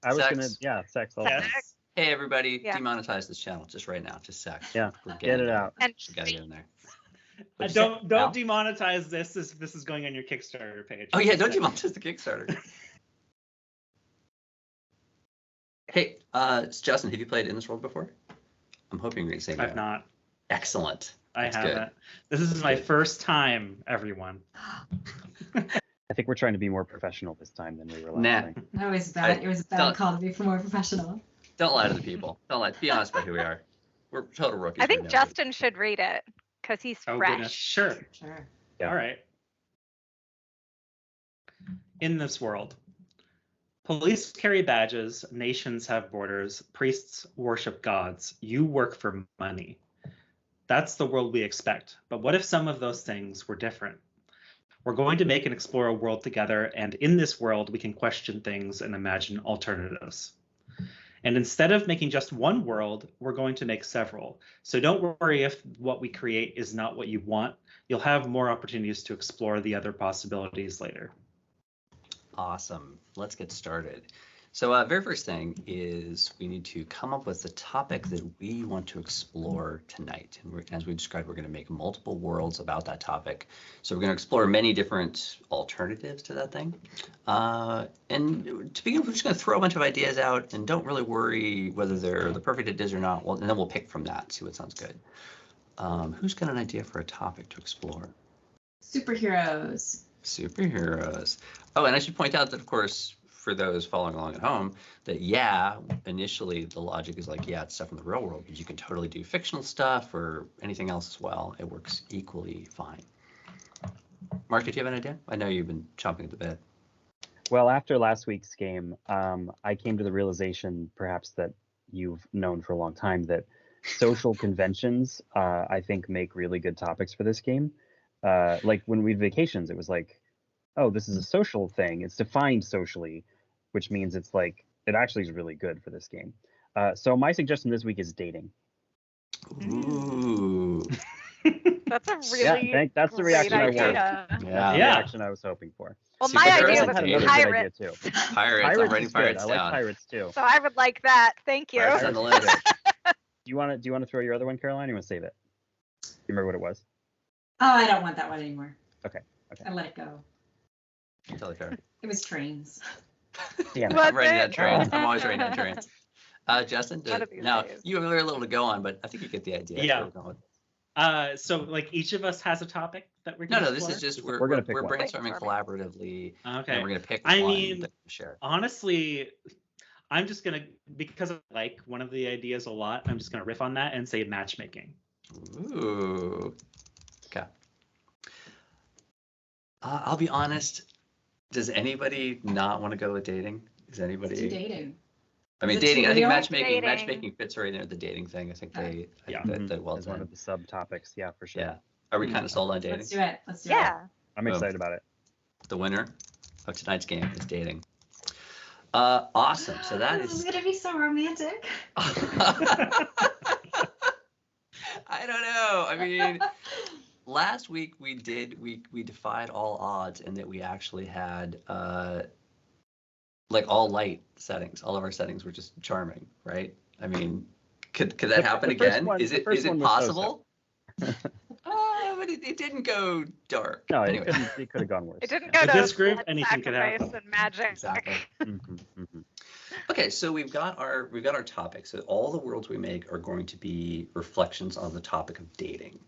I was Sex. gonna, sex also. Yes. Hey, everybody, Yeah. demonetize this channel just right now. Just sex. Yeah, We're get it there. out. And We gotta get in there. Don't Al? demonetize this. This is going on your Kickstarter page. Oh yeah, don't demonetize the Kickstarter. Hey, Justin, have you played In This World before? I'm hoping you're going to say no. I've not. Excellent. I That's haven't. good. This is my first time, everyone. I think we're trying to be more professional this time than we were last Nah. time. That was bad. It was a bad don't- call to be more professional. Don't lie to the people. Don't lie. Be honest about who we are. We're total rookies. I think We know it. Justin should read it because he's Oh fresh. goodness. Sure. Sure. Yeah. All right. In this world, police carry badges, nations have borders, priests worship gods, you work for money. That's the world we expect. But what if some of those things were different? We're going to make and explore a world together, and in this world, we can question things and imagine alternatives. And instead of making just one world, we're going to make several. So don't worry if what we create is not what you want. You'll have more opportunities to explore the other possibilities later. Awesome. Let's get started. So very first thing is we need to come up with the topic that we want to explore tonight. And as we described, we're going to make multiple worlds about that topic. So we're going to explore many different alternatives to that thing. And to begin, we're just going to throw a bunch of ideas out and don't really worry whether they're the perfect ideas or not. Well, and then we'll pick from that, see what sounds good. Who's got an idea for a topic to explore? Superheroes. Superheroes. Oh, and I should point out that, of course, for those following along at home, that initially the logic is like, it's stuff from the real world, but you can totally do fictional stuff or anything else as well. It works equally fine. Mark, did you have an idea? I know you've been chomping at the bit. Well, after last week's game, I came to the realization, perhaps that you've known for a long time, that social conventions, I think, make really good topics for this game. Like when we had vacations, it was like, oh, this is a social thing. It's defined socially, which means it's like, it actually is really good for this game. So my suggestion this week is dating. Ooh. That's a really that's the great reaction I idea. want. Yeah. That's the reaction I was hoping for. Well, my Superheroes idea and was had dating. another good idea pirates. too. Pirates. I'm writing is good. pirates I like down. pirates too. So I would like that. Thank you. Pirates on the list. Do you want to throw your other one, Caroline? Or you want to save it? You remember what it was? Oh, I don't want that one anymore. Okay. I let it go. Totally fair. It was trains. Damn it. What? I'm writing down it? trains. I'm always writing down trains. Justin, One of these now days. you have very little to go on, but I think you get the idea. Yeah. Where we're going with. So like each of us has a topic that we're No, going to this is just we're gonna pick one. brainstorming collaboratively, Okay. and we're gonna pick I one mean, that we share. honestly, I'm just gonna, because I like one of the ideas a lot, I'm just gonna riff on that and say matchmaking. Ooh. Okay. I'll be honest. Does anybody not want to go with dating? Is anybody? Let's do dating. I mean, Is it dating. too I think real? matchmaking. Dating. Matchmaking fits right into the dating thing. I think they. I Yeah. think that well As one done. of the subtopics, yeah, for sure. Yeah. Are we kind of sold on dating? Let's do it. Let's do it. Yeah. I'm excited about it. The winner of tonight's game is dating. Awesome. So that This is is. gonna be so romantic. I don't know. I mean, last week we defied all odds in that we actually had like all light settings. All of our settings were just charming, right? I mean, could that happen the first again? one- Is the it first one was possible? But it didn't go dark. No, Anyway. it could have gone worse. It didn't go With to this group, blood anything could happen. sacrifice and magic. Exactly. Mhm, mhm. Okay, so we've got our topic. So all the worlds we make are going to be reflections on the topic of dating.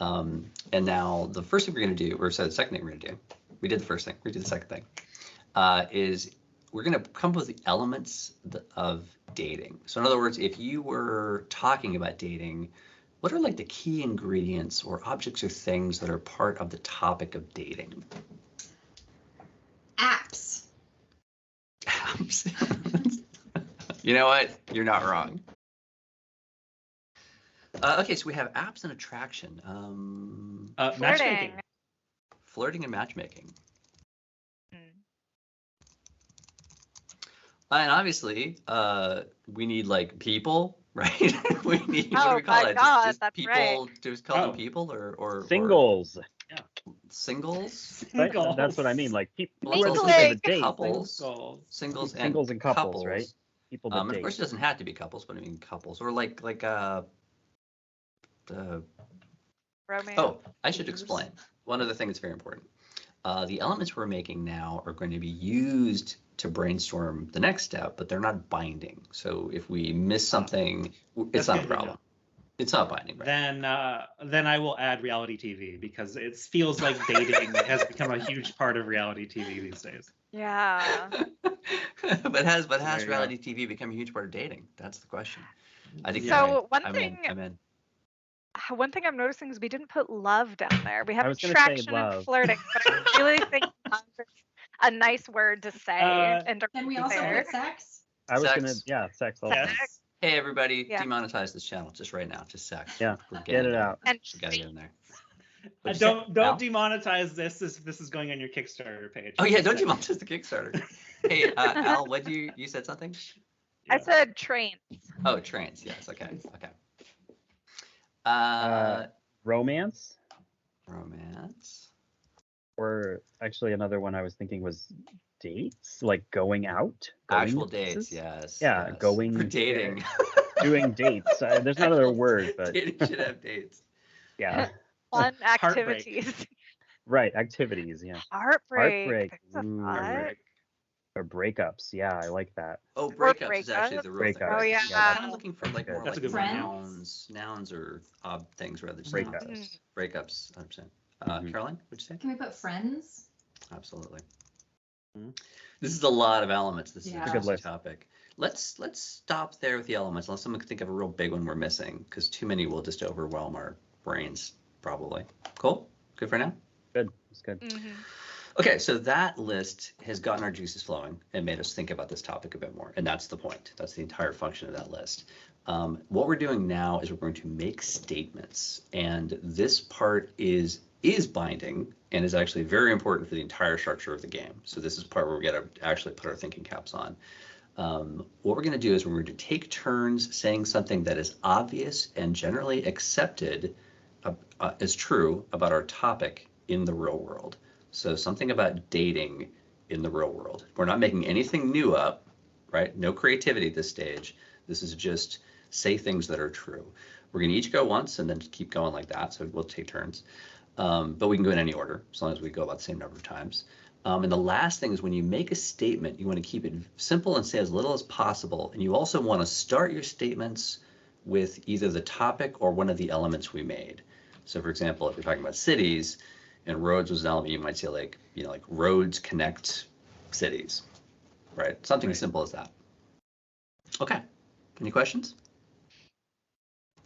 And now the first thing we're going to do, or so the second thing we're going to do, we did the first thing, we did the second thing, is we're going to come up with the elements of dating. So in other words, if you were talking about dating, what are like the key ingredients or objects or things that are part of the topic of dating? Apps. You know what? You're not wrong. Okay, so we have apps and attraction. Matchmaking. Flirting and matchmaking. Hmm. And obviously, we need like people, right? We need, what do Oh we call my it? God, Just that's people, right. Do we call them Oh. people or Singles. singles. Right? That's what I mean. Like Well, who it's are the also people Mingling. that date? couples, singles and couples, right? People that And date. of course, it doesn't have to be couples, but I mean couples or the. Romance. Oh, I should explain. One other thing that's very important. The elements we're making now are going to be used to brainstorm the next step, but they're not binding. So if we miss something, it's not a problem. It's not binding. Right? Then I will add reality TV because it feels like dating has become a huge part of reality TV these days. Yeah. but has there you reality TV become a huge part of dating? That's the question. I think So you're right. one I'm thing in. One thing I'm noticing is we didn't put love down there. We have was gonna say attraction and love. flirting, but I really think love is a nice word to say. And Can we also put sex? I was Sex. sex also. Yes. Hey everybody, Yeah. demonetize this channel just right now. Just sex. Yeah, We're get it there. out. And We gotta get in there. Don't Al? demonetize this. This is going on your Kickstarter page. Oh yeah, don't demonetize the Kickstarter. Hey Al, what you said something? I said trains. Oh, trains. Yes. Okay. Romance, Romance. or actually another one I was thinking was dates, like going out. Actual places? dates. Yes. Yeah, yes. going. For dating. Doing dates. There's not another word, but Dating should have dates. yeah. Fun Heartbreak. activities. Right, activities. Yeah. Heartbreak. Heartbreak. That's a Ooh. thought. Heartbreak. Or breakups. Yeah, I like that. Oh, breakups is actually breakup. the real thing. Breakups. Oh, yeah. I'm kind of looking for like That's more a like good one. nouns. Nouns or odd things rather than Breakups. concepts. Breakups, 100%. Mhm. Caroline, what'd you say? Can we put friends? Absolutely. Mhm. This is a lot of elements. This is Yeah. a Good juicy list. topic. Let's stop there with the elements, unless someone can think of a real big one we're missing, because too many will just overwhelm our brains, probably. Cool? Good for now? Good. It's good. Mhm. Okay, so that list has gotten our juices flowing and made us think about this topic a bit more. And that's the point. That's the entire function of that list. What we're doing now is we're going to make statements. And this part is binding and is actually very important for the entire structure of the game. So this is part where we got to actually put our thinking caps on. What we're going to do is we're going to take turns saying something that is obvious and generally accepted as true about our topic in the real world. So something about dating in the real world. We're not making anything new up, right? No creativity at this stage. This is just say things that are true. We're going to each go once and then keep going like that. So we'll take turns. But we can go in any order as long as we go about the same number of times. And the last thing is when you make a statement, you want to keep it simple and say as little as possible. And you also want to start your statements with either the topic or one of the elements we made. So for example, if you're talking about cities, and roads was an element, you might say like roads connect cities, right? Something as simple as that. Okay, any questions?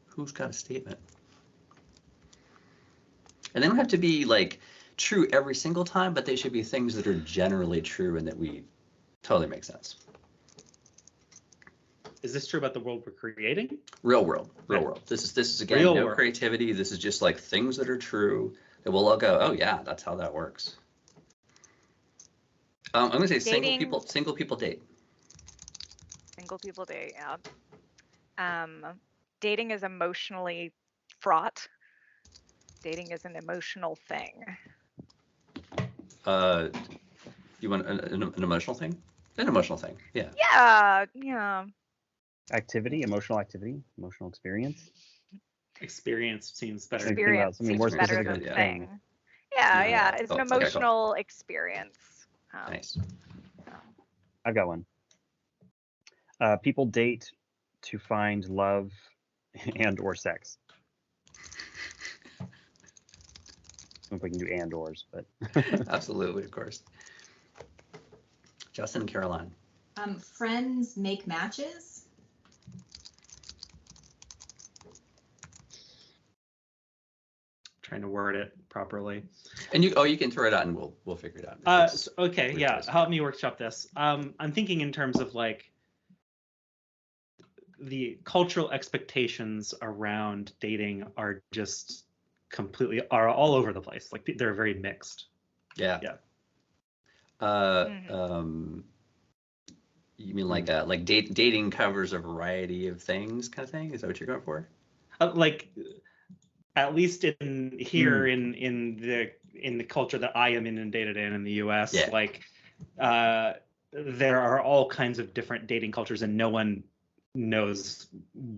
Who's got a statement? And they don't have to be like true every single time, but they should be things that are generally true and that we totally make sense. Is this true about the world we're creating? Real world. This is again, Real no world. creativity. This is just like things that are true. And we'll all go, oh yeah, that's how that works. I'm gonna say Dating. single people date. Single people date. Yeah. Dating is emotionally fraught. Dating is an emotional thing. You want an emotional thing? An emotional thing, yeah. Yeah. Activity, emotional experience. Experience seems better. Think about Experience something more seems better specific than than thing. thing. Yeah. It's an Oh, okay, cool. emotional experience. Nice. I've got one. People date to find love and or sex. I don't know if we can do and ors, but Absolutely, of course. Justin and Caroline. Friends make matches. Trying to word it properly. And you can throw it out and we'll figure it out. Okay, yeah. Help me workshop this. I'm thinking in terms of like the cultural expectations around dating are just are all over the place. Like they're very mixed. Yeah. You mean like dating covers a variety of things kind of thing? Is that what you're going for? Like at least in here in the in the culture that I am inundated in the US, Yeah. like there are all kinds of different dating cultures, and no one knows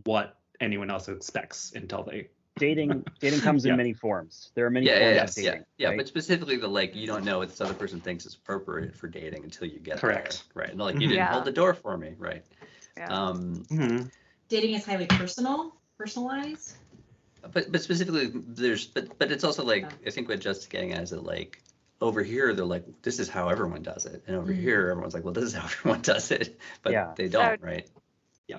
what anyone else expects until they. Dating comes in Yeah. many forms. There are many Yeah, forms yeah, of dating. yeah. right? But specifically, the like, you don't know what this other person thinks is appropriate for dating until you get Correct. there, right? And like, you Mhm. didn't Yeah. hold the door for me, right? Yeah. Mhm. Dating is highly personalized. But specifically, but it's also like, Yeah. I think what Justin's getting at is that like over here they're like, this is how everyone does it, and over here everyone's like, well, this is how everyone does it, but Yeah. they don't, right?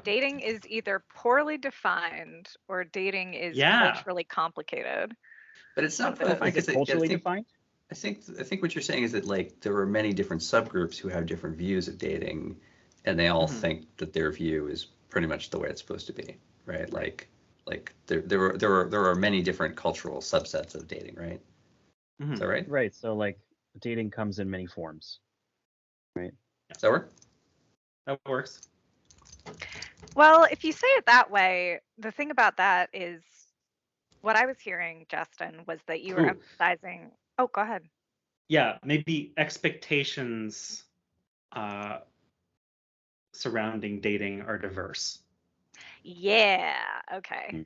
Dating is either poorly defined or dating is Yeah. culturally complicated. But it's not One of really those. Is it culturally defined? I think what you're saying is that like there are many different subgroups who have different views of dating, and they all Mhm. think that their view is pretty much the way it's supposed to be, right? Like there are many different cultural subsets of dating, right? Mhm. Is that right? Right. So like dating comes in many forms. Does that work? That works. Well, if you say it that way, the thing about that is what I was hearing, Justin, was that you were Ooh. emphasizing. Oh, go ahead. Yeah, maybe expectations surrounding dating are diverse. Yeah. Okay.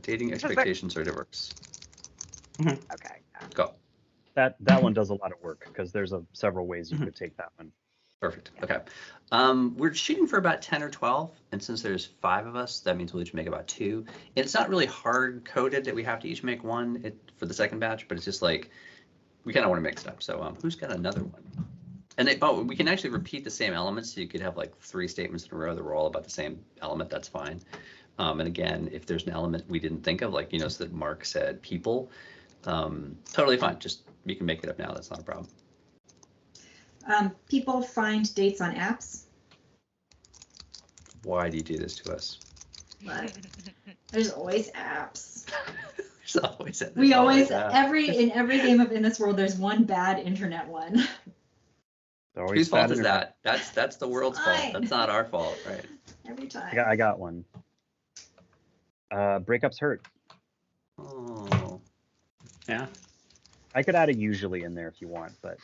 Dating expectations are diverse. Okay. Go. That one does a lot of work because there's several ways you could take that one. Perfect. Okay. We're shooting for about 10 or 12, and since there's 5 of us, that means we'll each make about 2. And it's not really hard coded that we have to each make one for the second batch, but it's just like we kind of want to mix it up. So who's got another one? And we can actually repeat the same elements. So you could have like 3 statements in a row that were all about the same element. That's fine. And again, if there's an element we didn't think of, like, so that Mark said people, totally fine. Just you can make it up now. That's not a problem. People find dates on apps. Why do you do this to us? But there's always apps. There's always We always apps. in every game of In This World, there's one bad internet one. Whose fault is that? That's the world's fault. Mine. That's not our fault, right? Every time. I got one. Breakups hurt. Oh. Yeah. I could add a usually in there if you want, but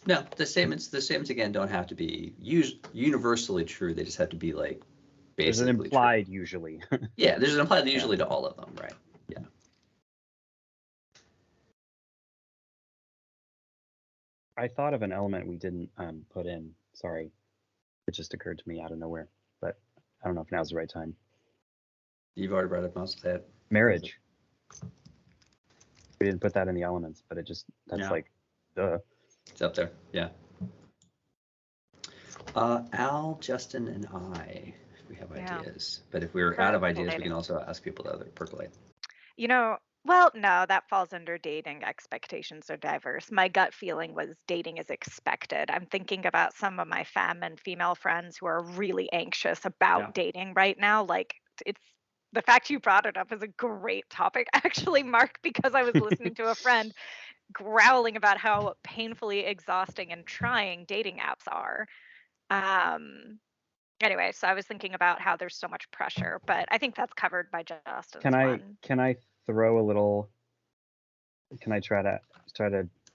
No, the statements again don't have to be universally true. They just have to be like there's basically an implied true. usually. Yeah, there's an implied usually to all of them, right? Yeah. I thought of an element we didn't put in. Sorry, it just occurred to me out of nowhere, but I don't know if now's the right time. You've already brought up most of that. Marriage. We didn't put that in the elements, but that's Yeah. like, duh. It's up there. Yeah. Al, Justin, and I, if we have Yeah. ideas. But if we're out of ideas, we can also ask people to percolate. Well, no, that falls under dating expectations are diverse. My gut feeling was dating is expected. I'm thinking about some of my femme and female friends who are really anxious about dating right now. Like, it's the fact you brought it up is a great topic, actually, Mark, because I was listening to a friend growling about how painfully exhausting and trying dating apps are. Anyway, so I was thinking about how there's so much pressure, but I think that's covered by Justin's one. Can I throw a little? Can I try to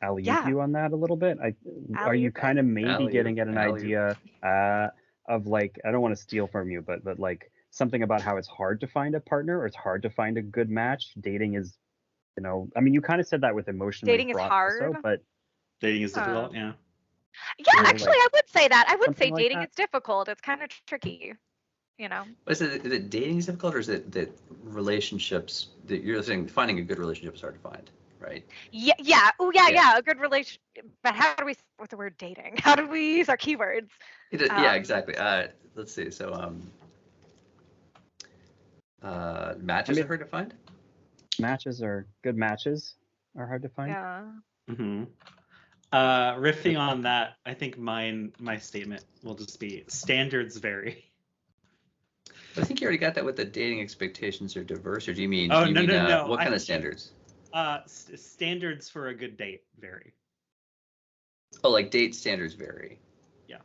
alley-oop you on that a little bit? Are you kind of maybe getting at an idea of like, I don't want to steal from you, but like something about how it's hard to find a partner or it's hard to find a good match? Dating is, I mean, you kind of said that with emotionally Dating is hard. also, but dating is difficult. Yeah. Yeah, actually, I would say that. I would say like dating that? is difficult. It's kind of tricky, Is it dating is difficult, or is it that relationships that you're saying finding a good relationship is hard to find, right? Yeah. Oh, yeah. A good relationship. But how do we with the word dating? How do we use our keywords? Yeah, exactly. Let's see. So, matches are hard to find. Good matches are hard to find. Yeah. Mm-hmm. Riffing on that, I think my statement will just be standards vary. But I think you already got that with the dating expectations are diverse, or do you mean? No. What kind of standards? Standards for a good date vary. Oh, like date standards vary. Yeah.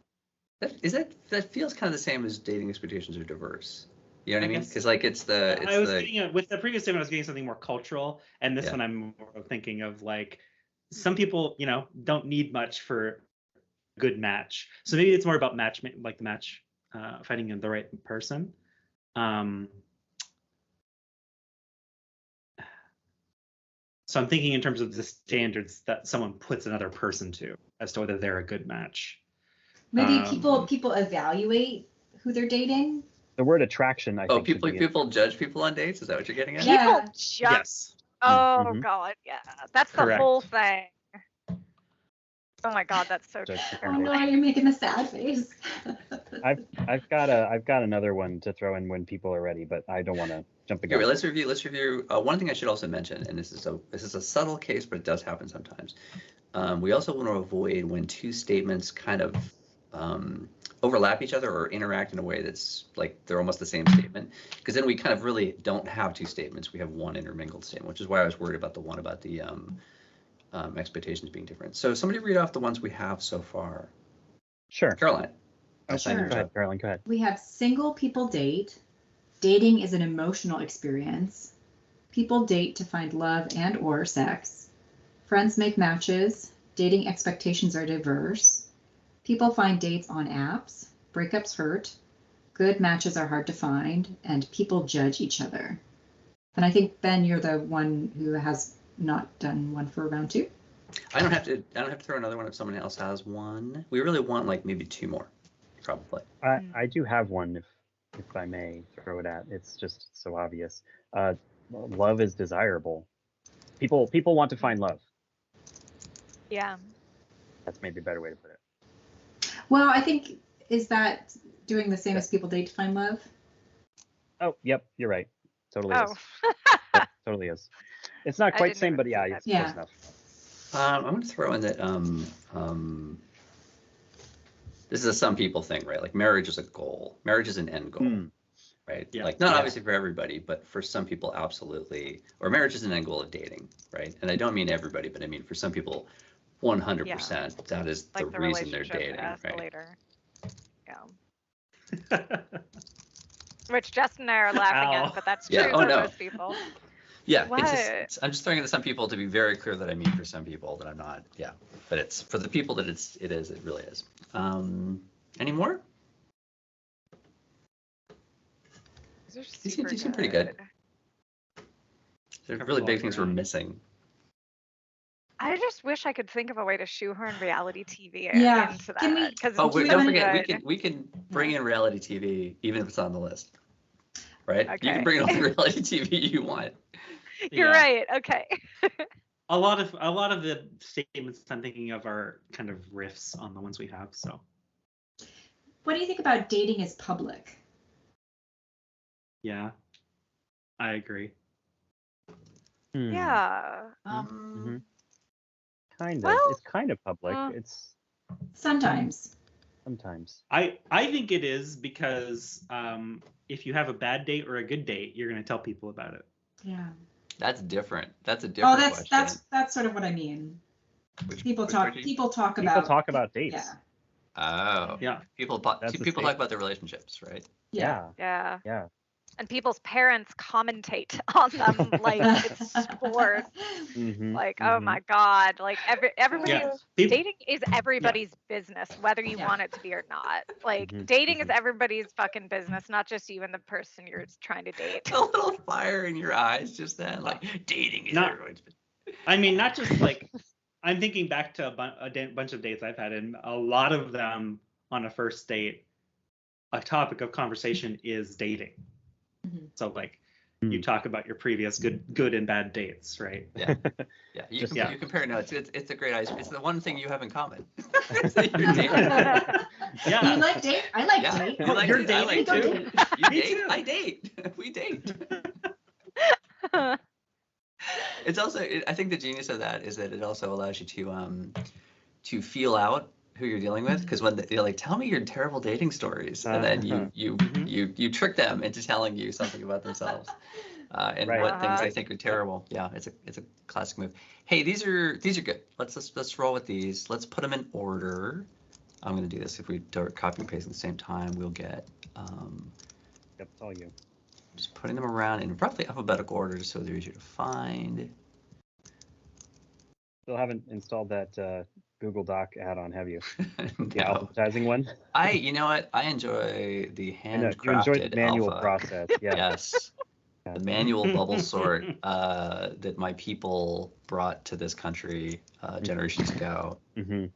That feels kind of the same as dating expectations are diverse. You know what I mean? guess. Because like it's the I was getting with the previous statement, I was getting something more cultural, and this Yeah. one I'm more thinking of like some people, don't need much for a good match. So maybe it's more about like the match, finding the right person. So I'm thinking in terms of the standards that someone puts another person to as to whether they're a good match. Maybe people evaluate who they're dating. The word attraction, I think, should be people judge people on dates. Is that what you're getting at? Yeah. People just. Yes. Oh Mhm. God, yeah, that's Correct. the whole thing. Oh my God, that's so Judge true. the Oh candidate. no, you're making a sad face. I've got another one to throw in when people are ready, but I don't want to jump the Okay, gun. let's review. One thing I should also mention, and this is a subtle case, but it does happen sometimes. We also want to avoid when two statements kind of overlap each other or interact in a way that's like they're almost the same statement, because then we kind of really don't have two statements. We have one intermingled statement, which is why I was worried about the one about the expectations being different. So somebody read off the ones we have so far. Sure. Caroline. Oh, Sure. Go ahead, Caroline. Go ahead. We have single people date. Dating is an emotional experience. People date to find love and or sex. Friends make matches. Dating expectations are diverse. People find dates on apps. Breakups hurt. Good matches are hard to find. And people judge each other. And I think, Ben, you're the one who has not done one for round 2. I don't have to throw another one if someone else has one. We really want like maybe 2 more, probably. I do have one, if I may throw it at. It's just so obvious. Love is desirable. People want to find love. Yeah. That's maybe a better way to put it. Well, I think, is that doing the same as people date to find love? Oh, yep, you're right. Totally Oh. is. Yep, totally is. It's not I quite didn't the same, even but see yeah, that. it's Yeah. close enough. I'm going to throw in that this is a some people thing, right? Like marriage is a goal. Marriage is an end goal, right? Yeah. Like not Yeah. obviously for everybody, but for some people, absolutely. Or marriage is an end goal of dating, right? And I don't mean everybody, but I mean for some people, 100%. That is Like the the reason they're relationship dating, right? escalator. Yeah. Which Justin and I are laughing Ow. at, but that's Yeah, true oh, for no. most people. Yeah, What? I'm just throwing it to some people to be very clear that I mean for some people that I'm not. Yeah, but it's for the people that it really is. Any more? These are These seem pretty good. There's really big things we're Around. missing. I just wish I could think of a way to shoehorn reality TV Yeah. into Can we- that. Because Oh, it's wait, so don't forget, good. we can bring in reality TV even if it's on the list, right? You Okay. can bring in all the reality TV you want. You're Yeah. right. Okay. A lot of the statements I'm thinking of are kind of riffs on the ones we have. So What do you think about dating as public? yeah, I agree. Yeah. Mhm. Kind of. Well, It's kind of public. It's Sometimes. sometimes. I think it is because if you have a bad date or a good date, you're going to tell people about it. Yeah. That's different. That's a Oh, different that's question. that's sort of what I mean. People which talk question? people talk People about talk about dates. Yeah. Oh, Yeah. People That's a talk about their relationships, right? Yeah. Yeah. Yeah. And people's parents commentate on them like it's sport. Mhm, Like, oh mhm. my God. Like everybody's Yeah. People, dating is everybody's business, whether you Yeah. want it to be or not. Like Mhm, dating is mhm. everybody's fucking business, not just you and the person you're trying to date. A little fire in your eyes just then, like dating is Not- everyone's. I mean, not just like I'm thinking back to a bunch of dates I've had, and a lot of them on a first date, a topic of conversation is dating. Mhm. So like you talk about your previous good and bad dates, right? Yeah, you compare notes. It's a great ice. It's the one thing you have in common. You're dating. Yeah. You like date? I like Yeah. date. You like You're it. I like dating it. too? You Me date. too. I date. We date. It's also. I think the genius of that is that it also allows you to feel out who you're dealing with, because when they're like, tell me your terrible dating stories, and then you trick them into telling you something about themselves and Right. what things they think are terrible. Yeah, it's a classic move. Hey, these are good. Let's roll with these. Let's put them in order. I'm going to do this. If we do copy and paste at the same time, we'll get Yep, it's all you. Just putting them around in roughly alphabetical order so they're easier to find. Still haven't installed that Google Doc add-on, have you? The No. alphabetizing one? You know what? I enjoy the I know, you enjoy the handcrafted manual alpha. process. Yeah. Yes. The manual bubble sort that my people brought to this country generations ago.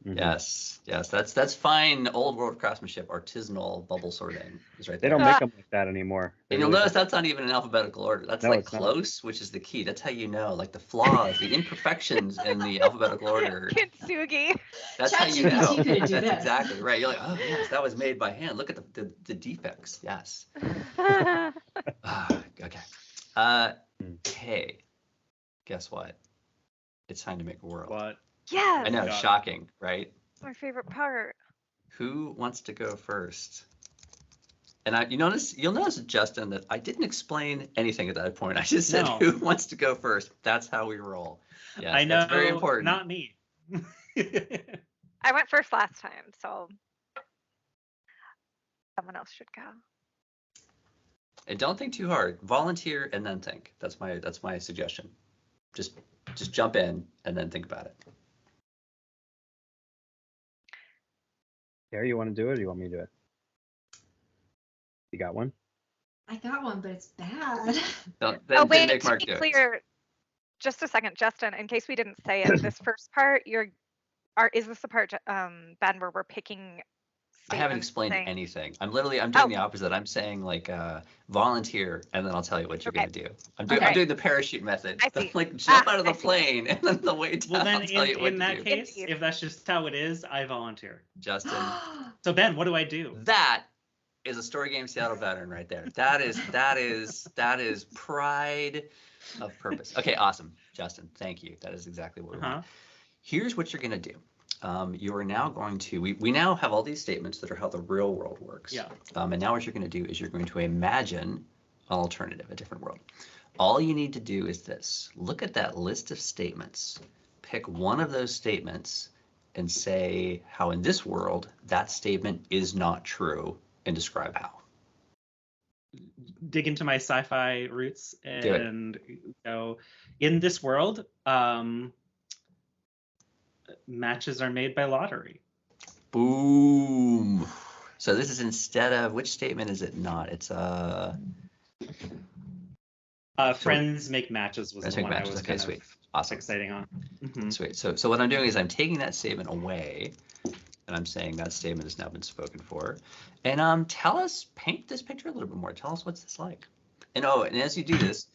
Yes, that's fine old world craftsmanship, artisanal bubble sorting is right They there. don't make them like that anymore. And you'll notice that's not even in alphabetical order. That's No, like it's not. close, which is the key. That's how you know, like the flaws, the imperfections in the alphabetical order. Kintsugi. That's how you know. ChatGPT couldn't do That's this. exactly right. You're like, oh yes, that was made by hand. Look at the defects. Yes. Okay. Hey, guess what? It's time to make a world. What? Yes. I know, God. shocking, right? My favorite part. Who wants to go first? And you'll notice, Justin, that I didn't explain anything at that point. I just said, No. who wants to go first? That's how we roll. Yes, I know. that's very important. Not me. I went first last time, so someone else should go. And don't think too hard. Volunteer and then think. That's my suggestion. Just jump in and then think about it. Gary, you want to do it or do you want me to do it? You got one? I got one, but it's bad. Then Wait, make to Mark be do it. clear, just a second, Justin, in case we didn't say it, this first part, is this the part, Ben, where we're picking I haven't statements explained saying- anything. I'm doing the opposite. I'm saying like volunteer, and then I'll tell you what you're gonna do. I'm doing the parachute method. I see. Like jump out of the I see. plane, and then the way down, Well, then I'll tell you what in to that do. case, Indeed. if that's just how it is, I volunteer. Justin, So Ben, what do I do? that is a Story Game Seattle veteran right there. That is pride of purpose. Okay, awesome, Justin. Thank you. That is exactly what we want. Here's what you're gonna do. You are now going to, we now have all these statements that are how the real world works. Yeah. And now what you're going to do is you're going to imagine an alternative, a different world. All you need to do is this. Look at that list of statements. Pick one of those statements and say how in this world that statement is not true and describe how. Dig into my sci-fi roots Do it. and go, in this world, matches are made by lottery. Boom. So this is instead of, which statement is it not? It's Friends make matches was Friends the make one I matches. was Okay, kind sweet. of Awesome. fixating on. Mhm. Sweet. So what I'm doing is I'm taking that statement away, and I'm saying that statement has now been spoken for. And paint this picture a little bit more. Tell us what's this like. And as you do this,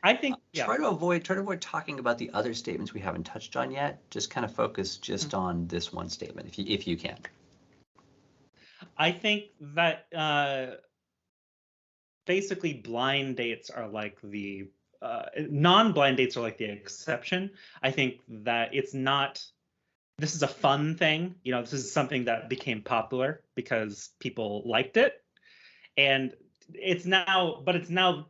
I think try to avoid talking about the other statements we haven't touched on yet. Just kind of focus just on this one statement, if you can. I think that basically blind dates are like the non-blind dates are like the exception. I think that it's not. This is a fun thing. This is something that became popular because people liked it, and it's now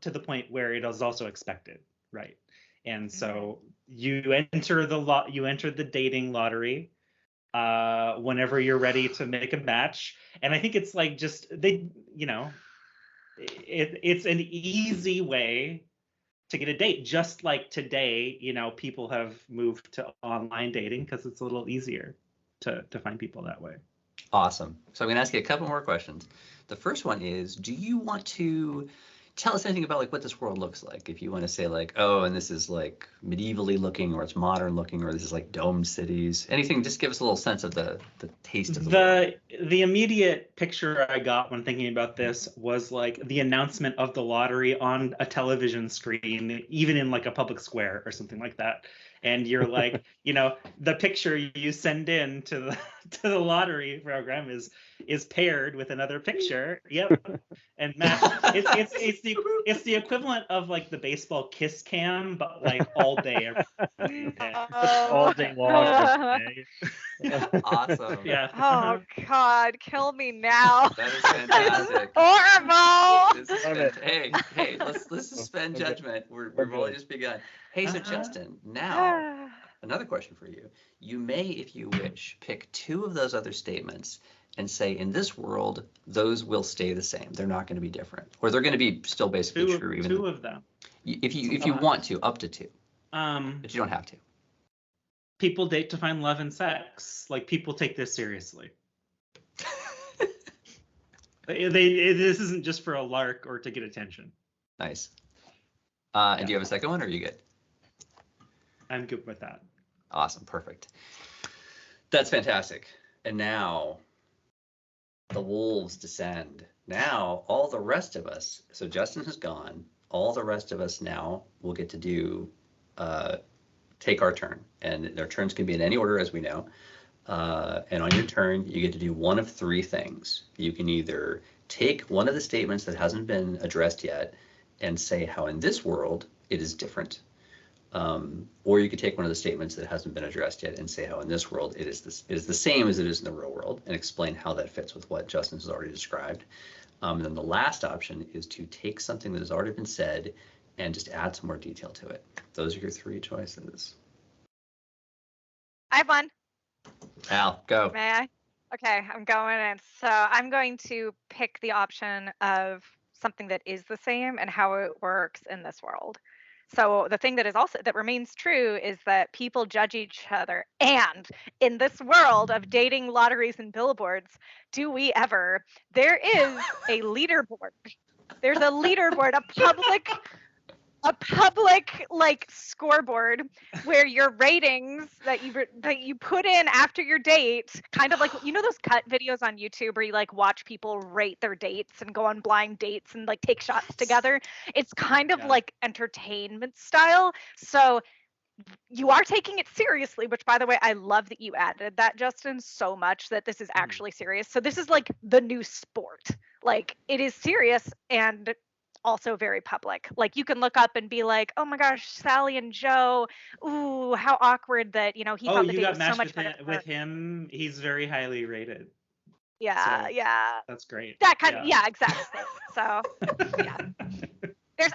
to the point where it is also expected, right? And so you enter the dating lottery whenever you're ready to make a match, and I think it's like just it's an easy way to get a date. Just like today, people have moved to online dating because it's a little easier to find people that way. Awesome. So I'm going to ask you a couple more questions. The first one is, do you want to tell us anything about like what this world looks like? If you want to say like, oh, and this is like medievally looking, or it's modern looking, or this is like domed cities, anything, just give us a little sense of the taste of the world. The immediate picture I got when thinking about this was like the announcement of the lottery on a television screen, even in like a public square or something like that. And you're like, the picture you send in to the lottery program is paired with another picture. Yep. And match. It's the equivalent of like the baseball kiss cam, but like all day. Every day. All day long. Awesome. Yeah. Oh God, kill me now. That is fantastic. Horrible. Hey, let's suspend judgment. We've only just begun. Hey, so Justin, now another question for you. You may, if you wish, pick two of those other statements and say, in this world, those will stay the same. They're not going to be different, or they're going to be still basically true. Even two of them. If you want to, up to two, but you don't have to. People date to find love and sex. Like, people take this seriously. This isn't just for a lark or to get attention. Nice. And do you have a second one, or are you good? I'm good with that. Awesome. Perfect. That's fantastic. And now the wolves descend. Now all the rest of us, so Justin has gone, all the rest of us now will get to do, take our turn. And their turns can be in any order, as we know. And on your turn, you get to do one of three things. You can either take one of the statements that hasn't been addressed yet and say how in this world it is different. Or you could take one of the statements that hasn't been addressed yet and say how in this world it is the same as it is in the real world, and explain how that fits with what Justin has already described. And then the last option is to take something that has already been said and just add some more detail to it. Those are your three choices. I have one. Al, go. May I? Okay, I'm going in. So I'm going to pick the option of something that is the same and how it works in this world. So the thing that is also that remains true is that people judge each other. And in this world of dating, lotteries, and billboards, do we ever? There is a leaderboard. There's a leaderboard, a public like scoreboard where your ratings that you put in after your date, kind of like, you know, those cut videos on YouTube where you like watch people rate their dates and go on blind dates and like take shots together. It's kind of like entertainment style. So you are taking it seriously, which, by the way, I love that you added that, Justin, so much that this is actually serious. So this is like the new sport. Like, it is serious and also very public. Like, you can look up and be like, oh my gosh, Sally and Joe, ooh, how awkward that, you know, he thought the date was so much better with him. He's very highly rated. Yeah, So yeah. That's great. That kind of, yeah, exactly. So, yeah. There's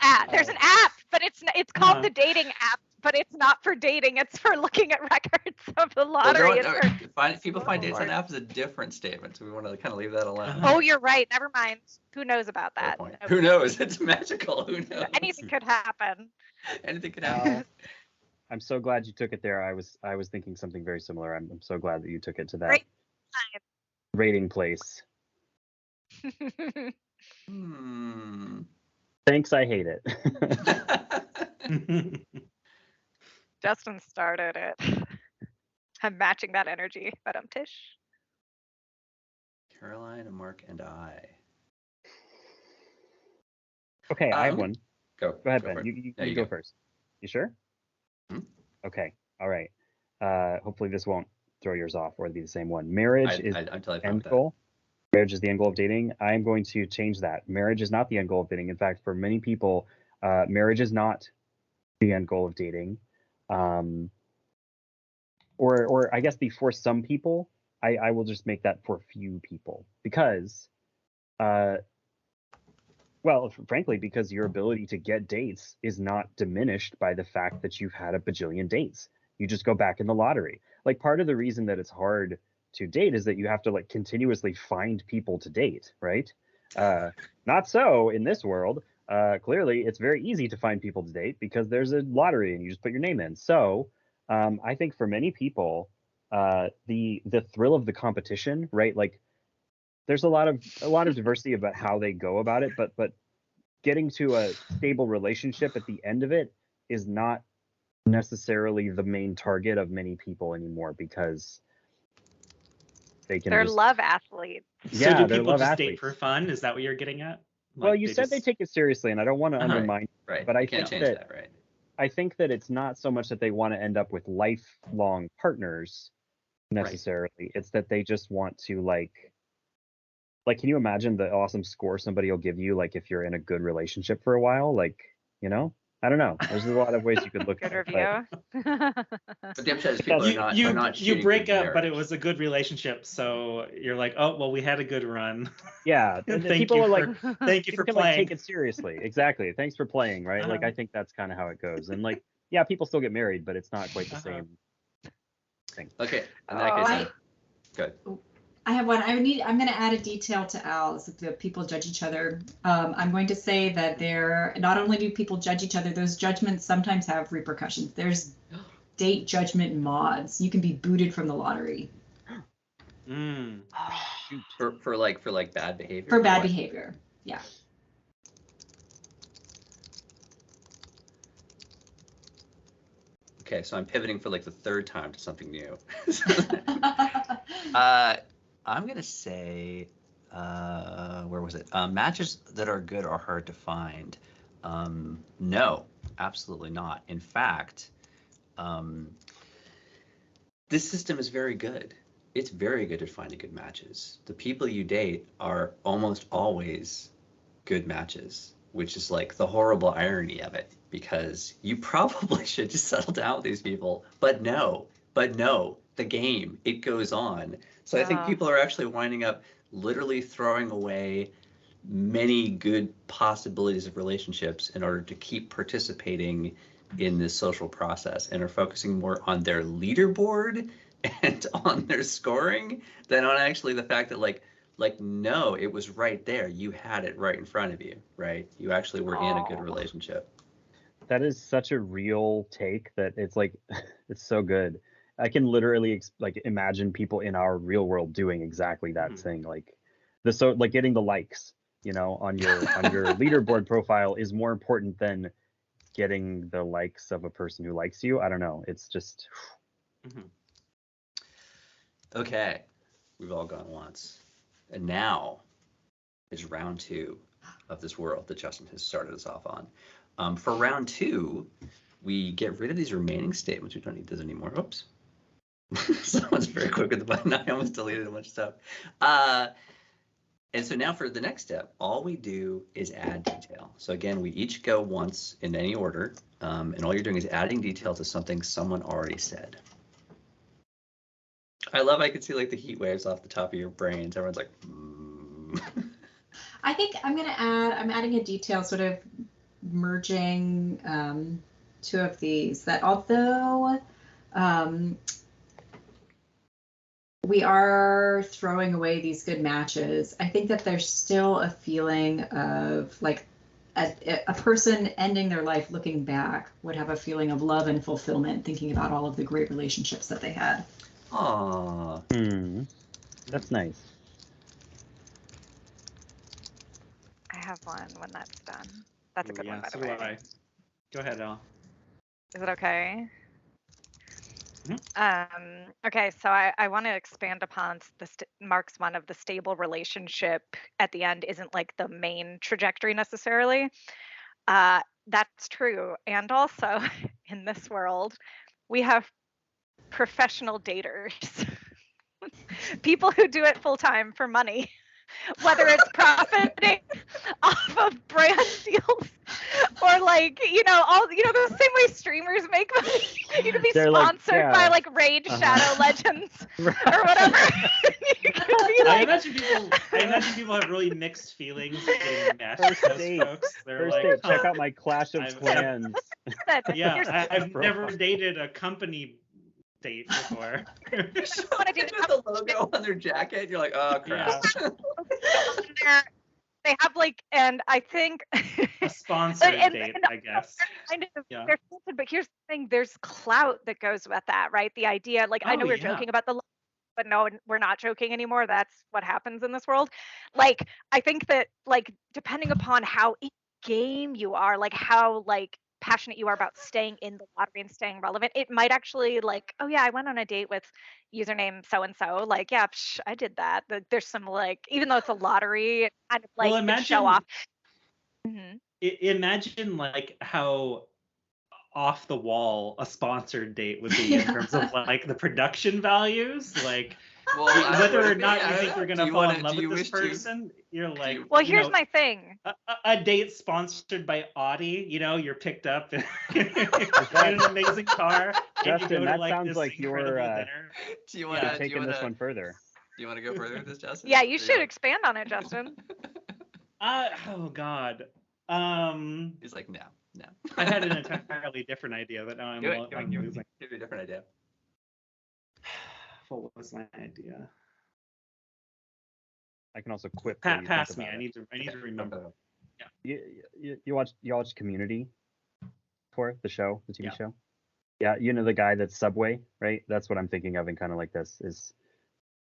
an app, but it's called the dating app, but it's not for dating. It's for looking at records of the lottery. People find dates on apps is a different statement, so we want to kind of leave that alone. Oh, you're right. Never mind. Who knows about that? No. Who knows? It's magical. Who knows? Anything could happen. Anything could happen. I'm so glad you took it there. I was thinking something very similar. I'm so glad that you took it to that rating place. Thanks, I hate it. Justin started it. I'm matching that energy, but I'm Tish. Caroline, Mark, and I. Okay, I have one. Go ahead, Ben. You go first. You sure? Mm-hmm. Okay. All right. Hopefully this won't throw yours off or be the same one. Marriage is the end goal. Marriage is the end goal of dating. I'm going to change that. Marriage is not the end goal of dating. In fact, for many people, marriage is not the end goal of dating. Or I guess for some people, I will just make that for few people because, well, frankly, because your ability to get dates is not diminished by the fact that you've had a bajillion dates. You just go back in the lottery. Like, part of the reason that it's hard to date is that you have to like continuously find people to date, right? Not so in this world. Clearly, it's very easy to find people to date because there's a lottery and you just put your name in. So I think for many people, the thrill of the competition, right? Like, there's a lot of diversity about how they go about it, but getting to a stable relationship at the end of it is not necessarily the main target of many people anymore because they're love athletes. Yeah, so do people just date for fun? Is that what you're getting at? Like, well, you said they take it seriously, and I don't want to undermine, right? But I think that right. I think that it's not so much that they want to end up with lifelong partners necessarily. Right. It's that they just want to like, can you imagine the awesome score somebody will give you, like, if you're in a good relationship for a while? Like, you know, I don't know. There's a lot of ways you could look at it. Good review. But the upshot is people are not you break up, but it was a good relationship, so you're like, oh well, we had a good run. Yeah, people are like, thank you for playing. Like, take it seriously. Exactly. Thanks for playing, right? Like, I think that's kind of how it goes. And like, yeah, people still get married, but it's not quite the same thing. Okay, in that case, good. I have one. I'm going to add a detail to Al's. That people judge each other. I'm going to say that not only do people judge each other, those judgments sometimes have repercussions. There's date judgment mods. You can be booted from the lottery. Shoot. For like bad behavior. For bad behavior. Yeah. Okay, so I'm pivoting for like the third time to something new. I'm gonna say, where was it? Matches that are good are hard to find. No, absolutely not. In fact, this system is very good. It's very good at finding good matches. The people you date are almost always good matches, which is like the horrible irony of it, because you probably should just settle down with these people. But no, the game, it goes on. So I think people are actually winding up literally throwing away many good possibilities of relationships in order to keep participating in this social process, and are focusing more on their leaderboard and on their scoring than on actually the fact that like no, it was right there. You had it right in front of you, right? You actually were in a good relationship. That is such a real take that it's like, it's so good. I can literally like imagine people in our real world doing exactly that thing. Like like getting the likes, on your leaderboard profile is more important than getting the likes of a person who likes you. I don't know. It's just. Okay, we've all gone once, and now is round 2 of this world that Justin has started us off on. For round 2, we get rid of these remaining statements. We don't need those anymore. Oops. Someone's very quick with the button. I almost deleted a bunch of stuff. And so now for the next step, all we do is add detail. So again, we each go once in any order, and all you're doing is adding detail to something someone already said. I could see like the heat waves off the top of your brains. Everyone's like, I think I'm adding a detail, sort of merging 2 of these, that although we are throwing away these good matches, I think that there's still a feeling of like a person ending their life looking back would have a feeling of love and fulfillment, thinking about all of the great relationships that they had. Aww. That's nice. I have one when that's done. That's a good one, by the So do way. I. Go ahead, Al. Is it okay? Mhm. Okay, so I want to expand upon Mark's one of the stable relationship at the end isn't like the main trajectory necessarily. That's true. And also in this world, we have professional daters, people who do it full time for money, whether it's profiting off of brand deals or like, the same way streamers make money. You could be They're sponsored by like Raid Uh-huh. Shadow Legends or whatever. You could be I like, imagine people have really mixed feelings getting matched with First those date. folks. They're First like, date, check out my Clash of I've- Clans. yeah, I've never Profile. dated a company date before. want to do With the logo on their jacket, you're like, oh crap. they have like, and I think A sponsored and date, I guess. kind of, Yeah. they're sponsored, but here's the thing: there's clout that goes with that, right? The idea, like, I know we're joking about the, but no, we're not joking anymore. That's what happens in this world. Like, I think that, like, depending upon how in game you are, like how like passionate you are about staying in the lottery and staying relevant, it might actually like, oh yeah, I went on a date with username so and so. Like, yeah, I did that. There's some like, even though it's a lottery, it's kind of like Well, the show off. Mm-hmm. Imagine like how off the wall a sponsored date would be in terms of like the production values, like whether or not you think you're gonna fall in love with this person. You're like, well, here's my thing. A date sponsored by Audi, you're picked up in an amazing car. Justin, that sounds like you're taking this one further. Do you want to go further with this, Justin? Yeah, you should expand on it, Justin. Oh God. He's like, no. I had an entirely different idea, but now I'm losing. Give me a different idea. What was my idea? I can also quip. while you Pass think me. about I need to remember. You watched Community, for the show, the TV Yeah. show. Yeah, you know the guy that's Subway, right? That's what I'm thinking of, and kind of like this. Does